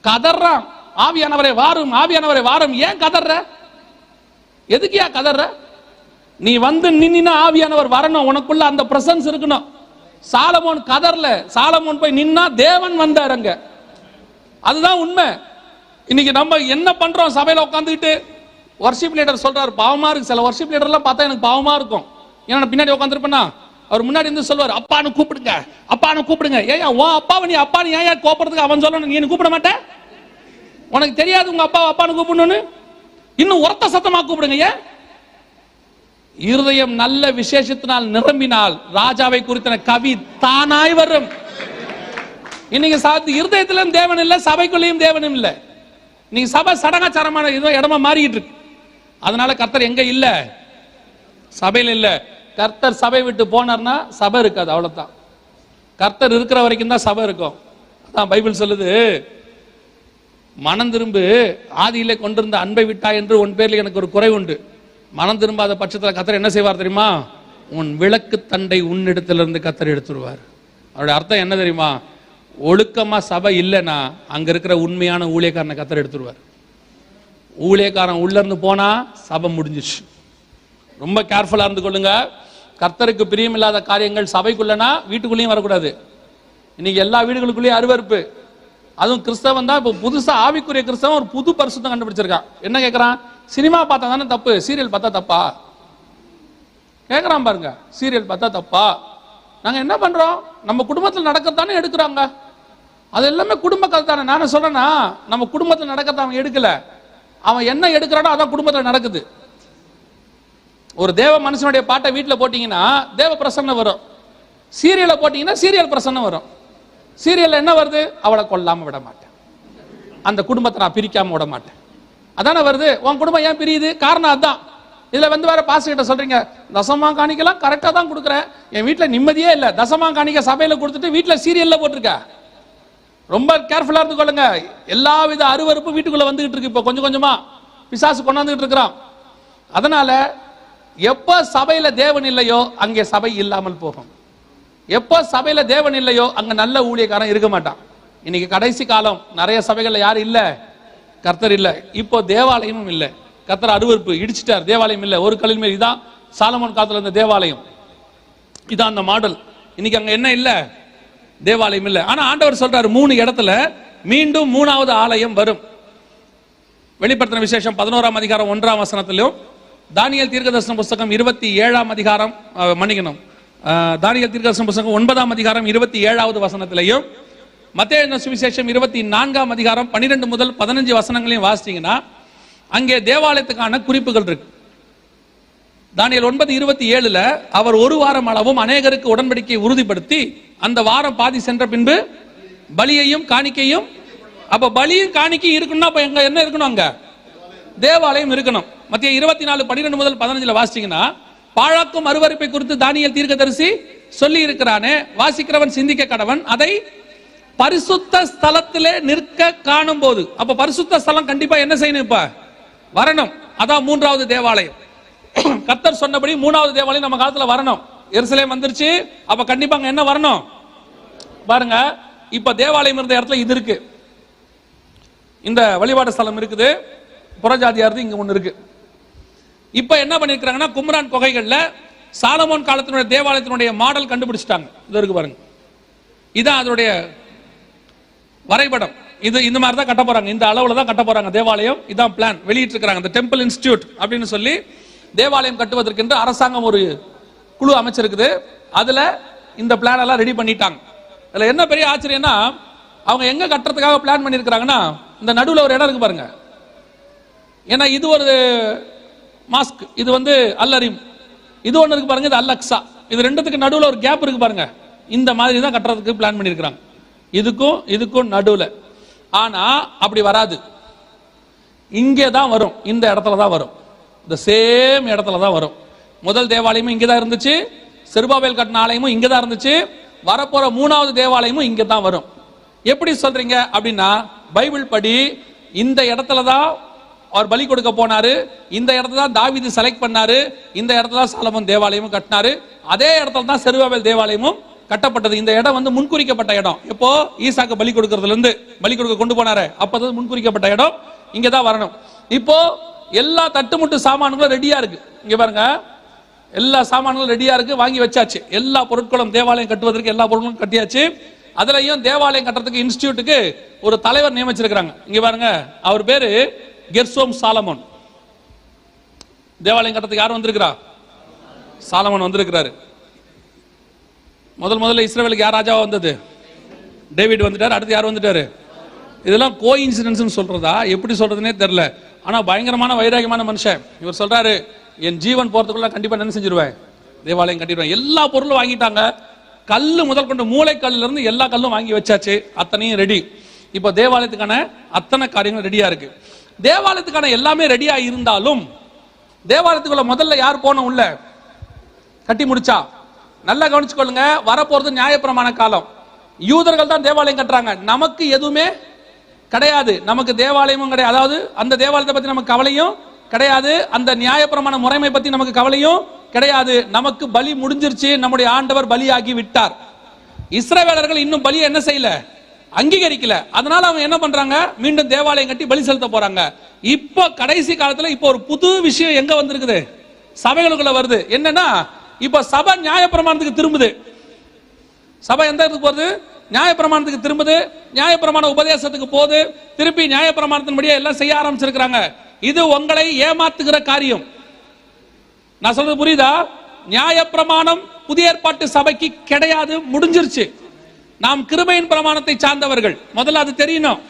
கதறான், ஆவியானவரை வாரும், ஆவியானவரை வாரும். ஏன் கதற? எதுக்கியா கதற? நீ வந்து நின்னா ஆவியானவர் வரணும், உனக்குள்ள அந்த பிரசன்ஸ் இருக்கணும். சாலமோன் கதறல. சாலமோன் போய் நின்னா தேவன் வந்தார் அங்க. அதுதான் உண்மை. இன்னைக்கு நம்ம என்ன பண்றோம்? சபையில உட்காந்துக்கிட்டு வர்ஷிப் லீடர் சொல்றாரு, பாவமா இருக்கு. சில வர்ஷிப் லீடர்லாம் பார்த்தா எனக்கு பாவமா இருக்கும். ஏன்னா பின்னாடி உட்காந்துருப்பேனா, அவர் முன்னாடி இருந்து சொல்லுவார், அப்பான்னு கூப்பிடுங்க, அப்பான்னு கூப்பிடுங்க. ஏன் உன் அப்பாவை நீ அப்பான்னு ஏன் கோப்படுறதுக்கு அவன் சொல்லணும்? நீ கூப்பிட மாட்டேன்? உனக்கு தெரியாது உங்க அப்பா அப்பான்னு கூப்பிடணும்னு? இன்னும் உரத்த சத்தமா கூப்பிடுங்க. ஏன்? இருதயம் நல்ல விசேஷத்தினால் நிரம்பினால் ராஜாவை குறித்த கவி தானாய் வரும். இன்னைக்கு இருதயத்திலும் தேவன் இல்லை, சபைக்குள்ளேயும் தேவனும் இல்லை. நீங்க சபை சடங்காச்சாரமான இடமா மாறிட்டு இருக்கு. அதனால கர்த்தர் எங்க இல்ல? சபையில இல்ல. கர்த்தர் சபை விட்டு போனார்னா சபை இருக்காது, அவ்வளவுதான். கர்த்தர் இருக்கிற வரைக்கும் தான் சபை இருக்கும். அதான் பைபிள் சொல்லுது, மனம் திரும்பு, ஆதியிலே கொண்டிருந்த அன்பை விட்டா என்று உன் பேர்ல எனக்கு ஒரு குறை உண்டு. மனம் திரும்பாத பட்சத்தில் கர்த்தர் என்ன செய்வார் தெரியுமா? உன் விளக்கு தண்டை உன்னிடத்திலிருந்து கர்த்தர் எடுத்துருவார். அவருடைய அர்த்தம் என்ன தெரியுமா? ஒழுக்கமா சபை இல்லைன்னா அங்க இருக்கிற உண்மையான ஊழியக்காரனை கர்த்தர் எடுத்துருவார். ஊழியக்காரன் உள்ள இருந்து போனா சபை முடிஞ்சிச்சு. ரொம்ப கேர்ஃபுல்லா இருந்து கொள்ளுங்க. கர்த்தருக்கு பிரியமில்லாத காரியங்கள் சபைக்குள்ளனா வீட்டுக்குள்ளேயும் வரக்கூடாது. இன்னைக்கு எல்லா வீடுகளுக்குள்ளேயும் அருவருப்பு. அதுவும் கிறிஸ்தவன் தான் இப்போ புதுசா ஆவிக்குரிய கிறிஸ்தவன் ஒரு புது பரிசுத்தம் கண்டுபிடிச்சிருக்கான். என்ன கேட்கறான்? சினிமா பார்த்தா தானே தப்பு, சீரியல் பார்த்தா தப்பா கேட்கறான் பாருங்க. சீரியல் பார்த்தா தப்பா? நாங்க என்ன பண்றோம்? நம்ம குடும்பத்தில் நடக்கத்தானே எடுக்கிறாங்க. அது எல்லாமே குடும்ப கதை தானே. நானும் சொல்றேன்னா, நம்ம குடும்பத்தில் நடக்கிறத அவன் எடுக்கல, அவன் என்ன எடுக்கிறானோ அதான் குடும்பத்தில் நடக்குது. ஒரு தேவ மனுஷனுடைய பாட்டை வீட்டில் போட்டீங்கன்னா தேவ பிரசன்னம் வரும், சீரியலை போட்டீங்கன்னா சீரியல் பிரசன்னம் வரும். சீரியல்ல என்ன வருது? அவளை கொல்லாம விட மாட்டேன், அந்த குடும்பத்தை நான் பிரிக்காம விட மாட்டேன், அதானே வருது. உன் குடும்பம் ஏன் பிரியுது? காரணம் அதான். இதுல வந்து வேற பாஸ்டர் கிட்ட சொல்றீங்க, தசமா காணிக்கலாம் கரெக்டா தான் கொடுக்குறேன், என் வீட்டுல நிம்மதியே இல்ல, தசமா காணிக்க சபையில கொடுத்துட்டு வீட்டுல சீரியல்ல போட்டிருக்க. ரொம்ப கேர்ஃபுல்லா இருந்து கொள்ளுங்க. எல்லா வித அருவருப்பு வீட்டுக்குள்ள வந்துகிட்டு இருக்கு, இப்ப கொஞ்சம் கொஞ்சமா பிசாசு கொண்டாந்துகிட்டு இருக்கிறான். அதனால எப்ப சபையில தேவன் இல்லையோ அங்கே சபை இல்லாமல் போகும். எப்ப சபையில தேவன் இல்லையோ அங்க நல்ல ஊழியக்காரன் இருக்க மாட்டான். இன்னைக்கு கடைசி காலம், நிறைய சபைகள்ல யாரும் இல்ல, கர்த்தர் இல்ல. இப்போ தேவாலயமும் இல்ல, கர்த்தர் அருவருப்பு இடிச்சிட்டார், தேவாலயம் இல்ல. ஒரு கல்லின் மேல், இதான் சாலமோன் காலத்துல இருந்த தேவாலயம், இதான் அந்த மாடல். இன்னைக்கு அங்க என்ன இல்ல? தேவாலயம் இல்ல. ஆனா ஆண்டவர் சொல்றாரு 3 இடத்துல மீண்டும் 3வது ஆலயம் வரும். வெளிப்படுத்தின விசேஷம் 11ஆம் அதிகாரம் 1ஆம் வசனத்திலும், தானியேல் தீர்க்கதரிசன புத்தகம் 27ஆம் அதிகாரம், மன்னிக்கணும், தானியேல் தீர்க்கதரிசன புத்தகம் 9ஆம் அதிகாரம் 27வது வசனத்திலையும், மத்தேயு சுவிசேஷம் 24ஆம் அதிகாரம் 12 முதல் 15 வசனங்களையும் வாசிச்சீங்கன்னா அங்கே தேவாலயத்துக்கான குறிப்புகள் இருக்கு. தானியேல் 9:27ல அவர் ஒரு வாரம் அளவும் அநேகருக்கு உடன்படிக்கையை உறுதிப்படுத்தி அந்த வாரம் பாதி சென்ற பின்பு பலியையும் காணிக்கையும், அப்ப பலியும் காணிக்கையும் இருக்கணும்னா அப்ப எங்க என்ன இருக்கணும்? அங்க தேவாலயம் இருக்கணும். மத்திய 24:12 முதல் 15ல வாசிச்சீங்கன்னா, பாழாக்கும் அருவருப்பை குறித்து தானியேல் தீர்க்கதரிசி சொல்லி இருக்கிறானே, வாசிக்கிறவன் சிந்திக்க கடவன், அதை பரிசுத்த ஸ்தலத்திலே நிற்க காணும் போது. அப்ப பரிசுத்த ஸ்தலம் கண்டிப்பா என்ன செய்யணும்? இப்ப வரணும். அதான் 3வது தேவாலயம். கர்த்தர் சொன்னபடி 3வது தேவாலயம் நம்ம காலத்துல வரணும். எருசலேம் வந்துருச்சு, அப்ப கண்டிப்பா அங்க என்ன வரணும்? பாருங்க, இப்ப தேவாலயம் இருந்த இடத்துல இது இருக்கு, இந்த வழிபாடு ஸ்தலம் இருக்குது, புறஜாதியாரது இங்க ஒண்ணு இருக்கு. இப்ப என்ன பண்ணிருக்காங்கன்னா, கும்ரான் குகைகள்ல சாலமோன் காலத்தினுடைய தேவாலயத்தினுடைய மாடல் கண்டுபிடிச்சிட்டாங்க. இது இருக்கு பாருங்க, இதான் அதனுடைய வரைபடம். இது இந்த மாதிரி தான் கட்ட போறாங்க, இந்த அளவுல தான் கட்ட போறாங்க தேவாலயம். இதான் பிளான் வெளியிட்டு இருக்காங்க. இந்த டெம்பிள் இன்ஸ்டிடியூட் அப்படின்னு சொல்லி தேவாலயம் கட்டுவதற்கு அரசாங்கம் ஒரு குழு அமைச்சிருக்குது. அதுல இந்த பிளான் எல்லாம் ரெடி பண்ணிட்டாங்க. அதுல என்ன பெரிய ஆச்சரியம்னா, அவங்க எங்க கட்டுறதுக்காக பிளான் பண்ணிருக்காங்கன்னா, இந்த நடுவில் ஒரு இடம் இருக்கு பாருங்க. ஏன்னா இது ஒரு மாஸ்க், இது வந்து அல்லரிம், இது ஒண்ணு இருக்கு பாருங்க, இது அல்லக்ஸா. இது ரெண்டுத்துக்கு நடுவில் ஒரு கேப் இருக்கு பாருங்க. இந்த மாதிரி தான் கட்டுறதுக்கு பிளான் பண்ணிருக்காங்க, இதுக்கும் இதுக்கும் நடுவில். ஆனா அப்படி வராது, இங்கே தான் வரும், இந்த இடத்துல தான் வரும், இந்த சேம் இடத்துல தான் வரும். முதல் தேவாலயமும் இங்கே தான் இருந்துச்சு, செருபாபேல் கட்டின ஆலயமும் இங்கே தான் இருந்துச்சு, வரப்போற 3வது தேவாலயமும் இங்கே தான் வரும். எப்படி சொல்றீங்க அப்படின்னா, பைபிள் படி இந்த இடத்துல தான் அவர் பலி கொடுக்க போனாரு, இந்த இடத்துல தான் தாவீது செலக்ட் பண்ணாரு, இந்த இடத்துல தான் சாலமோன் தேவாலயமும் கட்டினாரு, அதே இடத்துல தான் செருபாபேல் தேவாலயமும் கட்டப்பட்டது. இந்த இடம் வந்து முன்குறிக்கப்பட்ட இடம். எப்போ ஈசாக்கு பலி கொடுக்கறதுல இருந்து பலி கொடுக்க கொண்டு போனாரு, அப்பதான் முன்குறிக்கப்பட்ட இடம், இங்க தான் வரணும். இப்போ எல்லா தட்டுமுட்டு சாமான்களும் ரெடியா இருக்கு. இங்க பாருங்க, எல்லா சாமான்களும் ரெடியா இருக்கு, வாங்கி வச்சாச்சு. எல்லா பொருட்களும் தேவாலயம் கட்டுவதற்கு எல்லா பொருட்களும் கட்டியாச்சு. அதுலயும் தேவாலயம் கட்டுறதுக்கு இன்ஸ்டிடியூட்டுக்கு ஒரு தலைவர் நியமிச்சிருக்காங்க. இங்க பாருங்க, அவர் பேரு கெர்சோம் சாலமோன். தேவாலயம் கட்டுறதுக்கு யார் வந்திருக்கிறா? சாலமோன் வந்திருக்கிறாரு. முதல்ல இஸ்ரவேலுக்கு யார் ராஜாவா வந்தது? டேவிட் வந்துட்டார். அடுத்து யார் வந்துட்டாரு? இதெல்லாம் கோ இன்சிடென்ஸ் சொல்றதா, எப்படி சொல்றதுன்னே தெரியல. ஆனா பயங்கரமான வைராகியமான மனுஷன். இவர் சொல்றாரு, என் ஜீவன் போறதுக்குள்ள கண்டிப்பா என்ன செஞ்சிருவேன்? தேவாலயம் கட்டிடுவேன். எல்லா பொருளும் வாங்கிட்டாங்க, கல்லு முதல் கொண்டு மூளைக்கல்ல இருந்து எல்லா கல்லும் வாங்கி வச்சாச்சு, அத்தனையும் ரெடி. இப்போ தேவாலயத்துக்கான அத்தனை காரியங்கள் ரெடியா இருக்கு. தேவாலயத்துக்கான எல்லாமே ரெடியா இருந்தாலும் தேவாலயத்துக்குள்ள முதல்ல யார் போன உள்ள கட்டி முடிச்சா? நல்லா கவனிச்சுக்கொள்ளுங்க, வரப்போறது நியாயப்பிரமாண காலம். யூதர்கள் தான் தேவாலயம் கட்டுறாங்க, நமக்கு எதுவுமே கிடையாது, நமக்கு தேவாலயமும் கிடையாது. அதாவது அந்த தேவாலயத்தை பத்தி நமக்கு கவலையும் கிடையாது, அந்த நியாயப்பிரமாண முறைமை பத்தி நமக்கு கவலையும் கிடையாது. நமக்கு பலி முடிஞ்சிருச்சு, நம்முடைய ஆண்டவர் பலியாகி விட்டார். இஸ்ரவேலர்கள் இன்னும் பலியை என்ன செய்யல? அங்கீகரிக்கல. அதனால அவங்க என்ன பண்றாங்க? மீண்டும் தேவாலயம் கட்டி பலி செலுத்த போறாங்க. இப்போ கடைசி காலத்துல இப்போ ஒரு புது விஷயம் எங்க வந்திருக்குது? சபைகளுக்குள்ள வருது. என்னன்னா, இப்ப சபை நியாயப்பிரமாணத்துக்கு திரும்புது. சபை எந்த இடத்துக்கு போகுது? நியாயப்பிரமாணத்துக்கு திரும்புது, நியாயப்பிரமாண உபதேசத்துக்கு போகுது, திருப்பி நியாயப்பிரமாணத்தின்படியே எல்லாம் செய்ய ஆரம்பிச்சிருக்கிறாங்க. இது உங்களை ஏமாத்துகிற காரியம். நான் சொல்றது புரியுதா? நியாயப்பிரமாணம் புதிய ஏற்பாட்டு சபைக்கு கிடையாது, முடிஞ்சிருச்சு. நாம் கிருபையின் பிரமாணத்தை சார்ந்தவர்கள், முதல்ல அது தெரியணும்.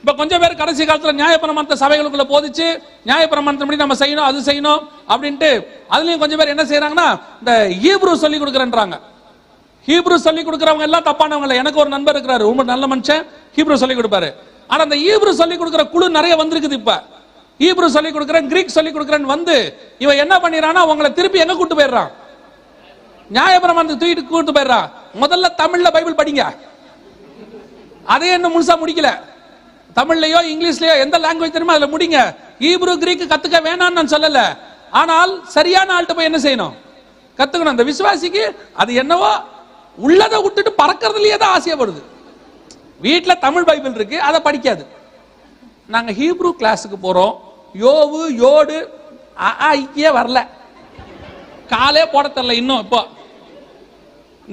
இப்ப கொஞ்சம் பேர் கடைசி காலத்துல நியாயப்பிரமாணத்தை சபைகளுக்குள்ள போதிச்சு நியாயப்பிரமாணத்தின்படி நம்ம செய்யணும், அது செய்யணும் அப்படின்ட்டு அதுலயும் கொஞ்சம் பேர் என்ன செய்யறாங்கன்னா இந்த ஹீப்ரு சொல்லி கொடுக்குறேன்றாங்க. ஹீப்ரு சொல்லி கொடுக்குறவங்க எல்லாம் தப்பானவங்க. எனக்கு ஒரு நண்பர் இருக்கிறாரு, ரொம்ப நல்ல மனுஷன், ஹீப்ரு சொல்லி கொடுப்பாரு. ஆனா அந்த ஹீப்ரு சொல்லி கொடுக்குற குழு நிறைய வந்திருக்குது. இப்ப ஹீப்ரு சொல்லி கொடுக்குறேன், கிரீக் சொல்லி கொடுக்குறேன்னு வந்து இவன் என்ன பண்ணிடுறான்னா உங்களை திருப்பி எங்க கூட்டு போயிடுறான், நியாயப்பிரமாணத்துக்கு தூக்கிட்டு கூட்டு போயிடுறான். முதல்ல தமிழ்ல பைபிள் படிங்க, அதே என்ன முழுசா முடிக்கல. தமிழ்லயோ இங்கிலீஷ்லயோ எந்த லாங்குவேஜ் தெரியுமோ அதுல முடிங்க. ஹீப்ரு கிரீக் கத்துக்க வேணாம்னு நான் சொல்லல, ஆனால் சரியான ஆள்கிட்ட போய் என்ன செய்யணும், கத்துக்கணும். அந்த விசுவாசிக்கு அது என்னவோ உள்ளதை விட்டுட்டு பறக்கிறதுலயே தான் ஆசையப்படுது. வீட்டுல தமிழ் பைபிள் இருக்கு, அதை படிக்காது. நாங்க ஹீப்ரு கிளாஸுக்கு போறோம், யோவு யோடு ஐக்கிய வரல, காலே போட தெரியல இன்னும். இப்போ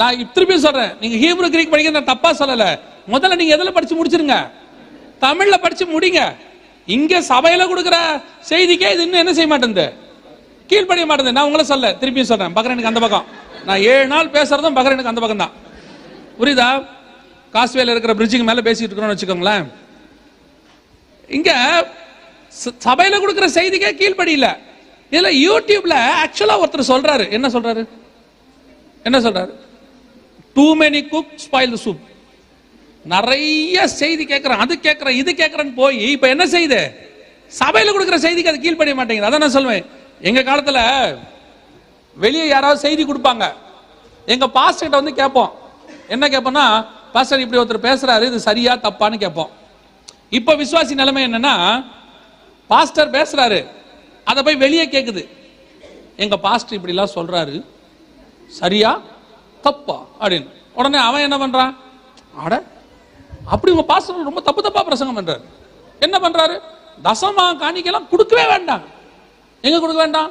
நான் திருப்பி சொல்றேன், நீங்க ஹீப்ரு கிரீக் படிக்க நான் தப்பா சொல்லல. முதல்ல நீங்க எதுல படிச்சு முடிச்சிருங்க, தமிழ்ல படிச்சு முடிங்க. இங்க சபையில கொடுக்கிற செய்திக்கே இது இன்னும் என்ன செய்ய மாட்டேங்குது, கீழ்படிய மாட்டேங்குது. நான் உங்களை சொல்ல திருப்பி சொல்றேன், பக்ரனுக்கு அந்த பக்கம் நான் 7 நாள் பேசுறதும் பக்ரனுக்கு அந்த பக்கம் தான். புரியுதா? காஸ்வேல இருக்கிற பிரிட்ஜுக்கு மேல பேசிட்டு இருக்கிறோம்னு வச்சுக்கோங்களேன். இங்க சபையில கொடுக்கிற செய்திக்கே கீழ்படியில. இதுல யூடியூப்ல ஆக்சுவலா ஒருத்தர் சொல்றாரு, என்ன சொல்றாரு, too many cook spoil the soup. நிறைய செய்தி கேட்கிறேன், அது கேட்கிறேன், இது கேட்கிறேன்னு போய் இப்ப என்ன செய்யுது, சபையில கொடுக்கிற செய்திக்கு அது கீழ்படிய மாட்டேங்குது. அதான் நான் சொல்லுவேன், எங்க காலத்துல வெளியே யாராவது செய்தி கொடுப்பாங்க, எங்க பாஸ்டர் கிட்ட வந்து கேட்போம். என்ன கேட்போம்னா, பாஸ்டர் இப்படி ஒருத்தர் பேசுறாரு, இது சரியா தப்பான்னு கேட்போம். இப்ப விசுவாசி நிலைமை என்னன்னா, பாஸ்டர் பேசுறாரு, அதை போய் வெளியே கேக்குது, எங்க பாஸ்டர் இப்படி எல்லாம் சொல்றாரு, சரியா தப்பா அப்படின்னு. உடனே அவன் என்ன பண்றான், அட அப்படி உங்க பாஸ்டர் ரொம்ப தப்பு தப்பா பிரசங்கம் பண்றாரு. என்ன பண்றாரு, தசமா காணிக்கலாம் கொடுக்கவே வேண்டாம். எங்க கொடுக்க வேண்டாம்,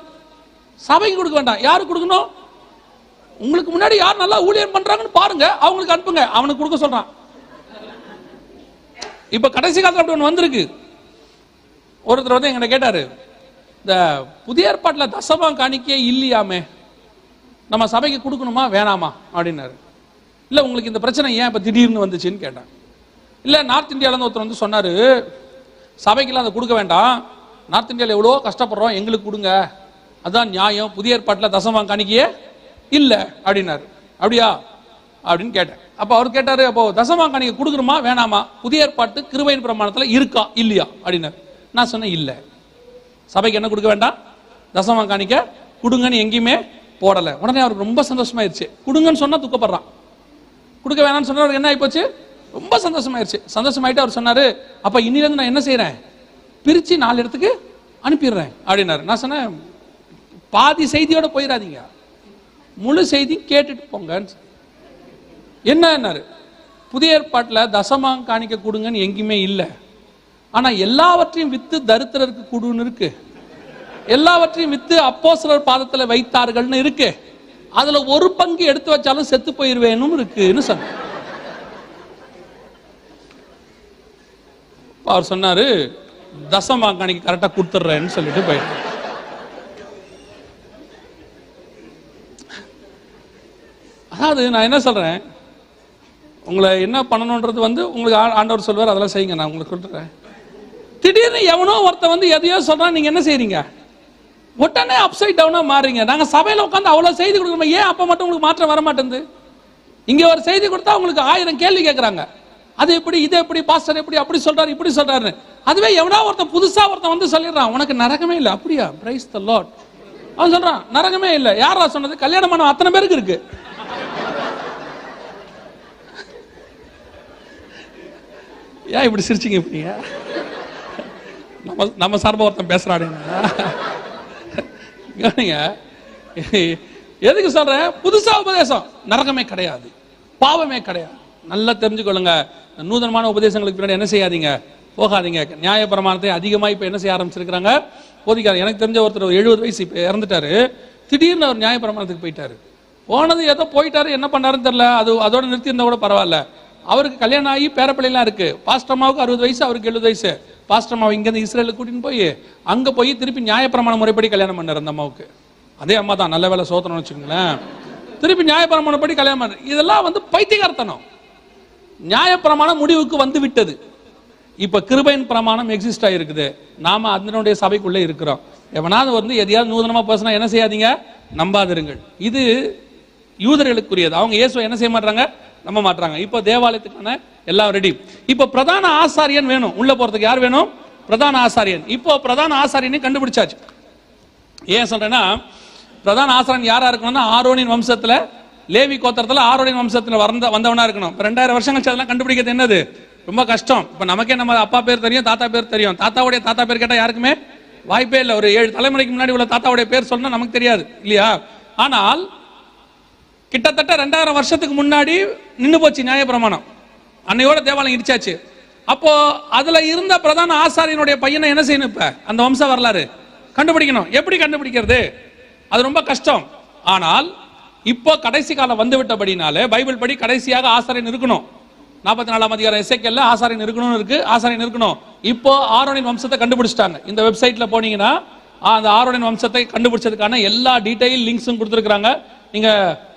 சபைக்கு கொடுக்க வேண்டாம். யாருக்கு கொடுக்கணும், உங்களுக்கு முன்னாடி யார் நல்லா ஊழியம் பண்றாங்கன்னு பாருங்க, அவங்களுக்கு அனுப்புங்க, அவனுக்கு கொடுக்க சொல்றான். இப்ப கடைசி காலத்துல அப்படி ஒன்று வந்திருக்கு. ஒருத்தர் வந்து எங்கிட்ட கேட்டாரு, இந்த புதிய ஏற்பாட்டுல தசமா காணிக்கே இல்லையாமே, நம்ம சபைக்கு கொடுக்கணுமா வேணாமா அப்படின்னாரு. இல்ல உங்களுக்கு இந்த பிரச்சனை ஏன் இப்ப திடீர்னு வந்துச்சுன்னு கேட்டேன். இல்ல நார்த் இந்தியால இருந்து ஒருத்தர் வந்து சொன்னாரு, சபைக்கெல்லாம் அதை கொடுக்க வேண்டாம், நார்த் இந்தியாவில் எவ்வளோ கஷ்டப்படுறோம், எங்களுக்கு கொடுங்க, அதான் நியாயம், புதிய ஏற்பாட்டில் தசமா காணிக்கையே இல்லை அப்படின்னாரு. அப்படியா அப்படின்னு கேட்டேன். அப்போ அவர் கேட்டாரு, அப்போ தசமா காணிக்கை கொடுக்கணுமா வேணாமா, புதிய ஏற்பாட்டு கிருபையின் பிரமாணத்தில் இருக்கா இல்லையா அப்படின்னாரு. நான் சொன்னேன் இல்லை, சபைக்கு என்ன கொடுக்க வேண்டாம், தசமா காணிக்கை கொடுங்கன்னு எங்கேயுமே போடலை. உடனே அவருக்கு ரொம்ப சந்தோஷமாயிருச்சு. கொடுங்கன்னு சொன்னா துக்கப்படுறான், கொடுக்க வேணாம்னு சொன்னா அவருக்கு என்ன ஆயிப்போச்சு, ரொம்ப சந்தோஷமாயிருச்சு. சந்தோஷமாயிட்டு அவர் சொன்னாரு, அப்ப இன்னிலிருந்து நான் என்ன செய்யறேன், பிரிச்சு 4 இடத்துக்கு அனுப்பிடுறேன் அப்படின்னாரு. நான் சொன்னேன், பாதி செய்தியோட போயிடாதீங்க, முழு செய்தி கேட்டுட்டு போங்க. என்னன்னாரு, புதிய ஏற்பாட்டில் தசமா காணிக்க கொடுங்கன்னு எங்கேயுமே இல்லை, ஆனா எல்லாவற்றையும் வித்து தரித்திரருக்கு கொடுன்னு இருக்கு, எல்லாவற்றையும் வித்து அப்போஸ்தலர் பாதத்தில் வைத்தார்கள்னு இருக்கு, அதுல ஒரு பங்கு எடுத்து வச்சாலும் செத்து போயிருவேனும் இருக்குன்னு சொன்னார். அவர் சொன்னாரு, தசமா காணிக்கை கரெக்டா கொடுத்துட்றேன்னு சொல்லிட்டு போயிட்டு. அதாவது நான் என்ன சொல்றேன், உங்களை என்ன பண்ணணும்ன்றது வந்து உங்களுக்கு ஆண்டவர் சொல்வார், அதெல்லாம் செய்யுங்க. நான் உங்களுக்கு சொல்றேன், திடீர்னு எவனோ ஒருத்த வந்து எதையோ சொல்றான், நீங்க என்ன செய்றீங்க, உடனே அப்சைட் டவுனா மாறீங்க. நாங்க சபையில உட்காந்து அவ்வளவு செய்தி கொடுக்கணும், ஏன் அப்ப மட்டும் உங்களுக்கு மாற்றம் வர மாட்டேங்குது? இங்க ஒரு செய்தி கொடுத்தா உங்களுக்கு 1000 கேள்வி கேட்கறாங்க, அது எப்படி, இது எப்படி, பாஸ்டர் எப்படி அப்படி சொல்றாரு இப்படி சொல்றாரு. அதுவே எவனா ஒருத்தன் புதுசா ஒருத்தன் வந்து சொல்லிடுறான், உனக்கு நரகமே இல்லை. அப்படியா, பிரைஸ் தி லார்ட். அவன் சொல்றான் நரகமே இல்லை. யாரா சொன்னது? கல்யாணம் பண்ண அத்தனை பேருக்கு இருக்கு. ஏன் இப்படி சிரிச்சிங்க? இப்படிங்க நம்ம சார்பா ஒருத்தன் பேசுறானுங்க. எதுக்கு சொல்றேன், புதுசா உபதேசம், நரகமே கிடையாது, பாவமே கிடையாது. நல்லா தெரிஞ்சுக்கொள்ளுங்க. நூதனமான உபதேசங்களுக்கு பின்னாடி என்ன செய்யாதீங்க, போகாதீங்க. நியாயப்பிரமாணத்தை அதிகமாக இப்ப என்ன செய்ய ஆரம்பிச்சிருக்கிறாங்க, போதிக்காரு. எனக்கு தெரிஞ்ச ஒருத்தர் 70 வயசு இப்ப இறந்துட்டாரு, திடீர்னு அவர் நியாயப்பிரமாணத்துக்கு போயிட்டாரு. போனது ஏதோ போயிட்டாரு, என்ன பண்ணாருன்னு தெரியல, அதோட நிறுத்தி இருந்தா கூட பரவாயில்ல. அவருக்கு கல்யாணம் ஆகி பேரப்பிள்ளைலாம் இருக்கு. பாஸ்டர்மாவுக்கு 60 வயசு, அவருக்கு 70 வயசு. பாஸ்டர்மாவை இங்க இருந்து இஸ்ரேலுக்கு கூட்டின்னு போய் அங்க போய் திருப்பி நியாயப்பிரமாண முறைப்படி கல்யாணம் பண்ணார். அந்த அம்மாவுக்கு அதே அம்மா தான், நல்ல வேலை சோதனை வச்சுக்கோங்களேன். திருப்பி நியாயப்பிரமாணப்படி கல்யாணம் பண்ண. இதெல்லாம் வந்து பைத்தியகார்த்தனம். நியாயப்பிரமாணம் முடிவுக்கு வந்து விட்டது. இப்ப கிருபையின் பிரமாணம் எக்ஸிஸ்ட் ஆகிருக்குது. நாம அதனுடைய சபைக்குள்ளே இருக்கிறோம். எவனாவது வந்து எதையாவது நூதனமா பேசினா என்ன செய்யாதீங்க, நம்பாதிருங்கள். இது யூதர்களுக்குரியது. அவங்க இயேசுவை என்ன செய்ய மாட்டாங்க, நம்ப மாட்டாங்க. இப்போ தேவாலயத்துக்கான எல்லாம் ரெடி. இப்போ பிரதான ஆசாரியன் வேணும், உள்ள போறதுக்கு யார் வேணும், பிரதான ஆசாரியன். இப்போ பிரதான ஆசாரியனை கண்டுபிடிச்சாச்சு. ஏன் சொல்றேன்னா, பிரதான ஆசாரியன் யாரா இருக்கணும்னா ஆரோனின் வம்சத்துல, லேவி கோத்திரத்துல ஆரோனின் வம்சத்துல வந்தவனா இருக்கணும். 2000 வருஷம் கழிச்சு அதெல்லாம் கண்டுபிடிக்கிறது என்னது ரொம்ப கஷ்டம். இப்ப நமக்கே நம்ம அப்பா பேர் தெரியும், தாத்தா பேர் தெரியும். தாத்தாவுடைய தாத்தா பேர் கேட்டா யாருக்குமே வாய்ப்பே இல்லை. ஒரு 7 தலைமுறைக்கு முன்னாடி உள்ள தாத்தாவுடைய பேர் சொன்னா நமக்கு தெரியாது இல்லையா? ஆனால் கிட்டத்தட்ட 2000 வருஷத்துக்கு முன்னாடி நின்று போச்சு நியாயப்பிரமாணம். அன்னையோட தேவாலயம் இடிச்சாச்சு. அப்போ அதுல இருந்த பிரதான ஆசாரியனுடைய பையனை என்ன செய்யணும், இப்ப அந்த வம்ச வரலாறு கண்டுபிடிக்கணும். எப்படி கண்டுபிடிக்கிறது, அது ரொம்ப கஷ்டம். ஆனால் இப்போ கடைசி காலம் வந்து விட்டபடினாலே பைபிள் படி கடைசியாக ஆசாரியன் இருக்கணும். 44ஆம் அதிகாரம் எசேக்கியேல்ல ஆசாரியன் இருக்கணும்னு இருக்கு, ஆசாரியன் இருக்கணும். இப்போ ஆரோனின் வம்சத்தை கண்டுபிடிச்சிட்டாங்க. இந்த வெப்சைட்ல போனீங்கன்னா அந்த ஆரோனின் வம்சத்தை கண்டுபிடிச்சதுக்கான எல்லா டீடைல் லிங்க்ஸும் கொடுத்துருக்காங்க. நீங்க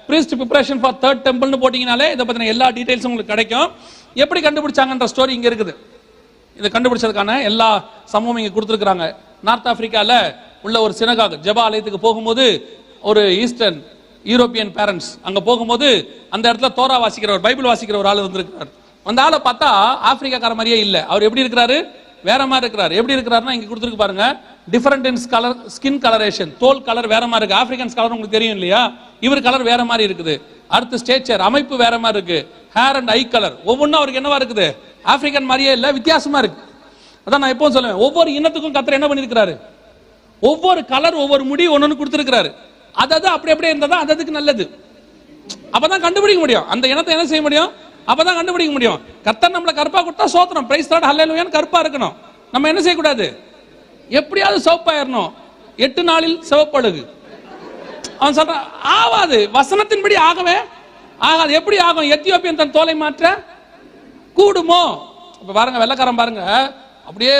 priest preparation for third temple னு போட்டீங்கனாலே இத பத்தின எல்லா டீடைல்ஸும் உங்களுக்கு கிடைக்கும். எப்படி கண்டுபிடிச்சாங்கன்ற ஸ்டோரி இங்க இருக்குது. இத கண்டுபிடிச்சதுக்கான எல்லா சம்பவமும் இங்க கொடுத்துருக்காங்க. நார்த் ஆப்பிரிக்கால உள்ள ஒரு சினகாக் ஜெப ஆலயத்துக்கு போகும்போது ஒரு ஈஸ்டர்ன் யூரோப்பியன் பேரண்ட்ஸ் அங்க போகும்போது அந்த இடத்துல தோரா வாசிக்கிறவர், பைபிள் வாசிக்கிற ஒரு ஆள் வந்திருக்கிறார். அந்த ஆளை பார்த்தா ஆப்பிரிக்காக்கார மாதிரியே இல்ல. அவர் எப்படி இருக்கிறாரு, வேற மாதிரி இருக்கிறார். எப்படி இருக்கிறாருன்னா இங்க கொடுத்துருக்கு பாருங்க, different in colour, skin colouration, தோல் கலர் வேற மாதிரி இருக்கு. ஆப்பிரிக்கன்ஸ் கலர் உங்களுக்கு தெரியும் இல்லையா, இவர் கலர் வேற மாதிரி இருக்குது. அடுத்து ஸ்டேச்சர், அமைப்பு வேற மாதிரி இருக்கு. ஹேர் அண்ட் ஐ கலர் ஒவ்வொன்றும் அவருக்கு என்னவா இருக்குது, ஆப்பிரிக்கன் மாதிரியே இல்ல, வித்தியாசமா இருக்கு. அதான் நான் எப்பவும் சொல்லுவேன், ஒவ்வொரு இனத்துக்கும் கர்த்தர் என்ன பண்ணிருக்கிறாரு, ஒவ்வொரு கலர் ஒவ்வொரு முடி ஒன்னு கொடுத்திருக்கிறாரு. அதாவது அப்படி அப்படியே இருந்தா அதுக்கு நல்லது. அப்பதான் கண்டுபிடிக்க முடியும் அந்த இனத்தை என்ன செய்ய முடியும், அப்பதான் கண்டுபிடிக்க முடியும். கர்த்தர் நம்மள கருப்பா கொடுத்தா சோத்திரம், பிரைஸ் லார்ட் ஹல்லேலூயா, கருப்பா இருக்கணும். நம்ம என்ன செய்யக்கூடாது, எப்படியாவது சிவப்பாயிரணும். 8 நாளில் சிவப்பழுகு. அவன் சொல்றான் ஆவாது, வசனத்தின்படி ஆகவே ஆகாது. எப்படி ஆகும், எத்தியோப்பியன் தன் தோலை மாற்ற கூடுமோ? இப்ப பாருங்க, வெள்ளக்காரன் பாருங்க, அப்படியே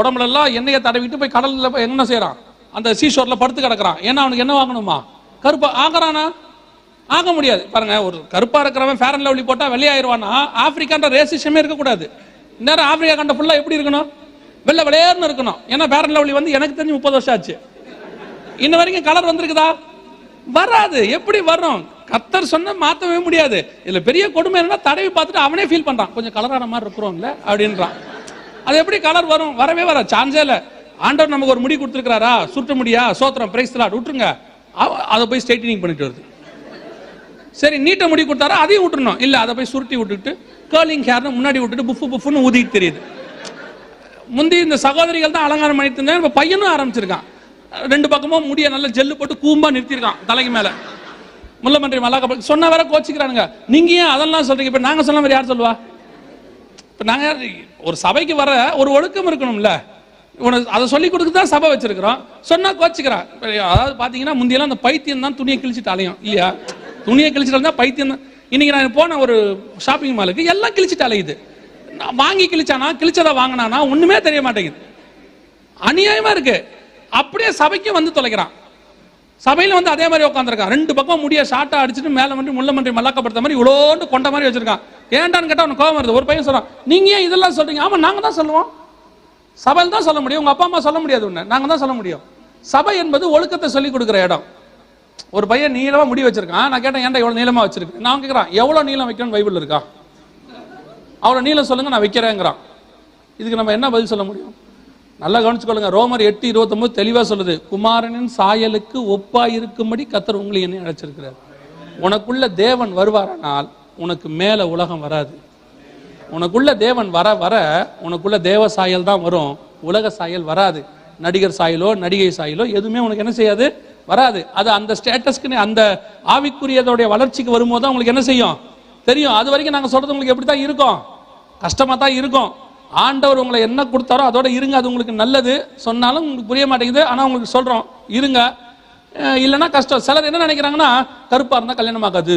உடம்புல எல்லாம் எண்ணெயை தடவிட்டு போய் கடல்ல என்ன செய்யறான், அந்த சீஷோர்ல படுத்து கிடக்குறான். ஏன்னா அவனுக்கு என்ன வாங்கணுமா, கருப்பா ஆகிறானா, ஆக முடியாது. பாருங்க, ஒரு கருப்பா இருக்கிறவன் ஃபேர் அண்ட் லவ்லி போட்டா வெள்ளையாயிருவானா, ஆப்பிரிக்கான்ற ரேசிசமே இருக்கக்கூடாது. நேரம் ஆப்பிரிக்கா கண்ட ஃபுல்லா எப்படி இருக்கணும், வெள்ளை விளையாடுன்னு இருக்கணும். ஏன்னா ஃபேர் அண்ட் லவ்லி வந்து எனக்கு தெரிஞ்சு 30 வருஷம் ஆச்சு, இன்ன வரைக்கும் கலர் வந்திருக்குதா, வராது. எப்படி வரும், கர்த்தர் சொன்ன மாத்தவே முடியாது. இதுல பெரிய கொடுமை என்னன்னா, தடவி பார்த்துட்டு அவனே ஃபீல் பண்றான், கொஞ்சம் கலரான மாதிரி இருக்கிறோம்ல அப்படின்றான். அது எப்படி கலர் வரும், வரவே வர சான்ஸே இல்லை. ஆண்டவர் நமக்கு ஒரு முடி கொடுத்துருக்காரா, சுற்ற முடியா, சோத்திரம், பிரைஸ் லார்ட், விட்டுருங்க. அதை போய் ஸ்ட்ரைட்னிங் பண்ணிட்டு வருது. சரி, நீட்ட முடி கொடுத்தாரா, அதையும் விட்டுறணும். இல்ல, அதை போய் சுருட்டி விட்டுட்டு கேர்லிங் ஹேர்னு முன்னாடி விட்டுட்டு புஃபு புஃபுன்னு ஊதிட்டு தெரியுது. முந்தி இந்த சகோதரிகள் தான் அலங்காரம் பண்ணிட்டு இருந்தேன், இப்ப பையனும் ஆரம்பிச்சிருக்கான். 2 பக்கமும் முடிய நல்ல ஜெல்லு போட்டு கூம்பா நிறுத்திருக்கான் தலைக்கு மேல. முல்லமன்றி மல்லாக்க சொன்ன வேற கோச்சிக்கிறானுங்க. நீங்க ஏன் அதெல்லாம் சொல்றீங்க, இப்ப நாங்க சொன்ன மாதிரி யார் சொல்லுவா? இப்ப நாங்க ஒரு சபைக்கு வர ஒரு ஒழுக்கம் இருக்கணும்ல, உனக்கு அதை சொல்லி கொடுக்குதான் சபை வச்சிருக்கிறோம். சொன்னா கோச்சிக்கிறான். அதாவது பாத்தீங்கன்னா முந்தியெல்லாம் அந்த பைத்தியம் தான் துணியை கிழிச்சிட்டு அலையும் இல்லையா, துணியை கிழிச்சிட்டு தான் பைத்தியம் தான். இன்னைக்கு நான் போன ஒரு ஷாப்பிங் மாலுக்கு எல்லாம் கிழிச்சிட்டு அலையுது. வாங்கி கிழிச்சானா, கிழிச்சதை வாங்கினானா ஒண்ணுமே தெரிய மாட்டேங்குது, அநியாயமா இருக்கு. அப்படியே சபைக்கும் வந்து தொலைக்கிறான். சபையில வந்து அதே மாதிரி உட்காந்துருக்கான், 2 பக்கம் முடிய ஷார்ட்டா அடிச்சுட்டு மேல வந்து முள்ளமன்றி மல்லாக்கப்படுத்த மாதிரி இவ்வளோண்டு கொண்ட மாதிரி வச்சிருக்கான். ஏன்டான்னு கேட்டா அவனுக்கு கோபம் வருது. ஒரு பையன் சொல்றான், நீங்க ஏன் இதெல்லாம் சொல்றீங்க? ஆமா, நாங்க தான் சொல்லுவோம், சபையில் தான் சொல்ல முடியும், உங்க அப்பா அம்மா சொல்ல முடியாது, ஒண்ணு நாங்க தான் சொல்ல முடியும். சபை என்பது ஒழுக்கத்தை சொல்லி கொடுக்குற இடம். ஒரு பையன் நீளமா முடி வச்சிருக்கான். நான் கேட்டேன், ஏன்டா எவ்வளவு நீளமா வச்சிருக்கு? நான் கேட்கறான், எவ்வளவு நீளம் வைக்கணும்னு பைபிள் இருக்கா, அவ்வளவு நீளம் சொல்லுங்க, நான் வைக்கிறேங்கிறான். இதுக்கு நம்ம என்ன பதில் சொல்ல முடியும்? நல்லா கவனிச்சுக்கொள்ளுங்க. ரோமர் 8:29 தெளிவா சொல்லுது, குமாரனின் சாயலுக்கு ஒப்பாயிருக்கும்படி கர்த்தர் உங்களை என்ன அழைச்சிருக்கிறார். உனக்குள்ள தேவன் வருவாரானால் உனக்கு மேல உலகம் வராது. உனக்குள்ள தேவன் வர வர உனக்குள்ள தேவ சாயல் தான் வரும், உலக சாயல் வராது. நடிகர் சாயலோ நடிகை சாயலோ எதுவுமே உனக்கு என்ன செய்யாது, வராது. அது அந்த ஸ்டேட்டஸ்க்கு, அந்த ஆவிக்குரியதோடைய வளர்ச்சிக்கு வரும்போது தான் உங்களுக்கு என்ன செய்யும் தெரியும். அது வரைக்கும் நாங்கள் சொல்றது உங்களுக்கு எப்படி தான் இருக்கும், கஷ்டமா தான் இருக்கும். ஆண்டவர் உங்களை என்ன கொடுத்தாரோ அதோட இருங்க, அது உங்களுக்கு நல்லது. சொன்னாலும் உங்களுக்கு புரிய மாட்டேங்குது, ஆனா உங்களுக்கு சொல்றோம் இருங்க, இல்லைன்னா கஷ்டம். சிலர் என்ன நினைக்கிறாங்கன்னா, கருப்பா இருந்தா கல்யாணம் ஆகாது.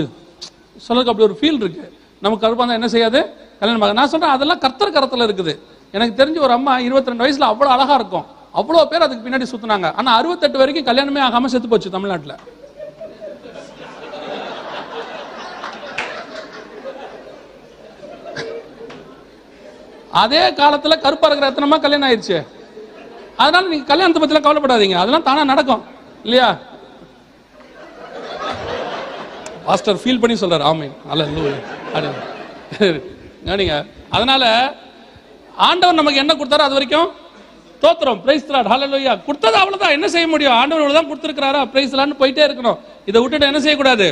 சிலருக்கு அப்படி ஒரு ஃபீல் இருக்கு, நமக்கு கருப்பா இருந்தா என்ன செய்யாது, கல்யாணம் ஆகாது. நான் சொல்றேன், அதெல்லாம் கர்த்தர் கரத்துல இருக்குது. எனக்கு தெரிஞ்ச ஒரு அம்மா 22 வயசுல அவ்வளவு அழகா இருக்கும், அவ்வளோ பேர் அதுக்கு பின்னாடி சுத்தினாங்க. ஆனா 68 வரைக்கும் கல்யாணமே ஆகாம செத்து போச்சு தமிழ்நாட்டில். அதே காலத்துல கருப்பா இருக்கிற எத்தனைமா கல்யாணம் ஆயிடுச்சு. அதனால நீங்க கல்யாணத்தை பத்திலாம் கவலைப்படாதீங்க, அதெல்லாம் தானா நடக்கும் இல்லையா? பாஸ்டர் ஃபீல் பண்ணி சொல்றாரு ஆமென் அல்லேலூயா. நீங்க அதனால ஆண்டவர் நமக்கு என்ன கொடுத்தாரோ அது வரைக்கும் தோத்திரம், பிரைஸ் தி லார்ட், ஹல்லேலூயா. கொடுத்தது அவ்வளவுதான், என்ன செய்ய முடியும்? ஆண்டவர் தான் கொடுத்திருக்கிறாரா, பிரைஸ் தி லார்ட்னு போயிட்டே இருக்கணும். இதை விட்டுட்டு என்ன செய்யக்கூடாது?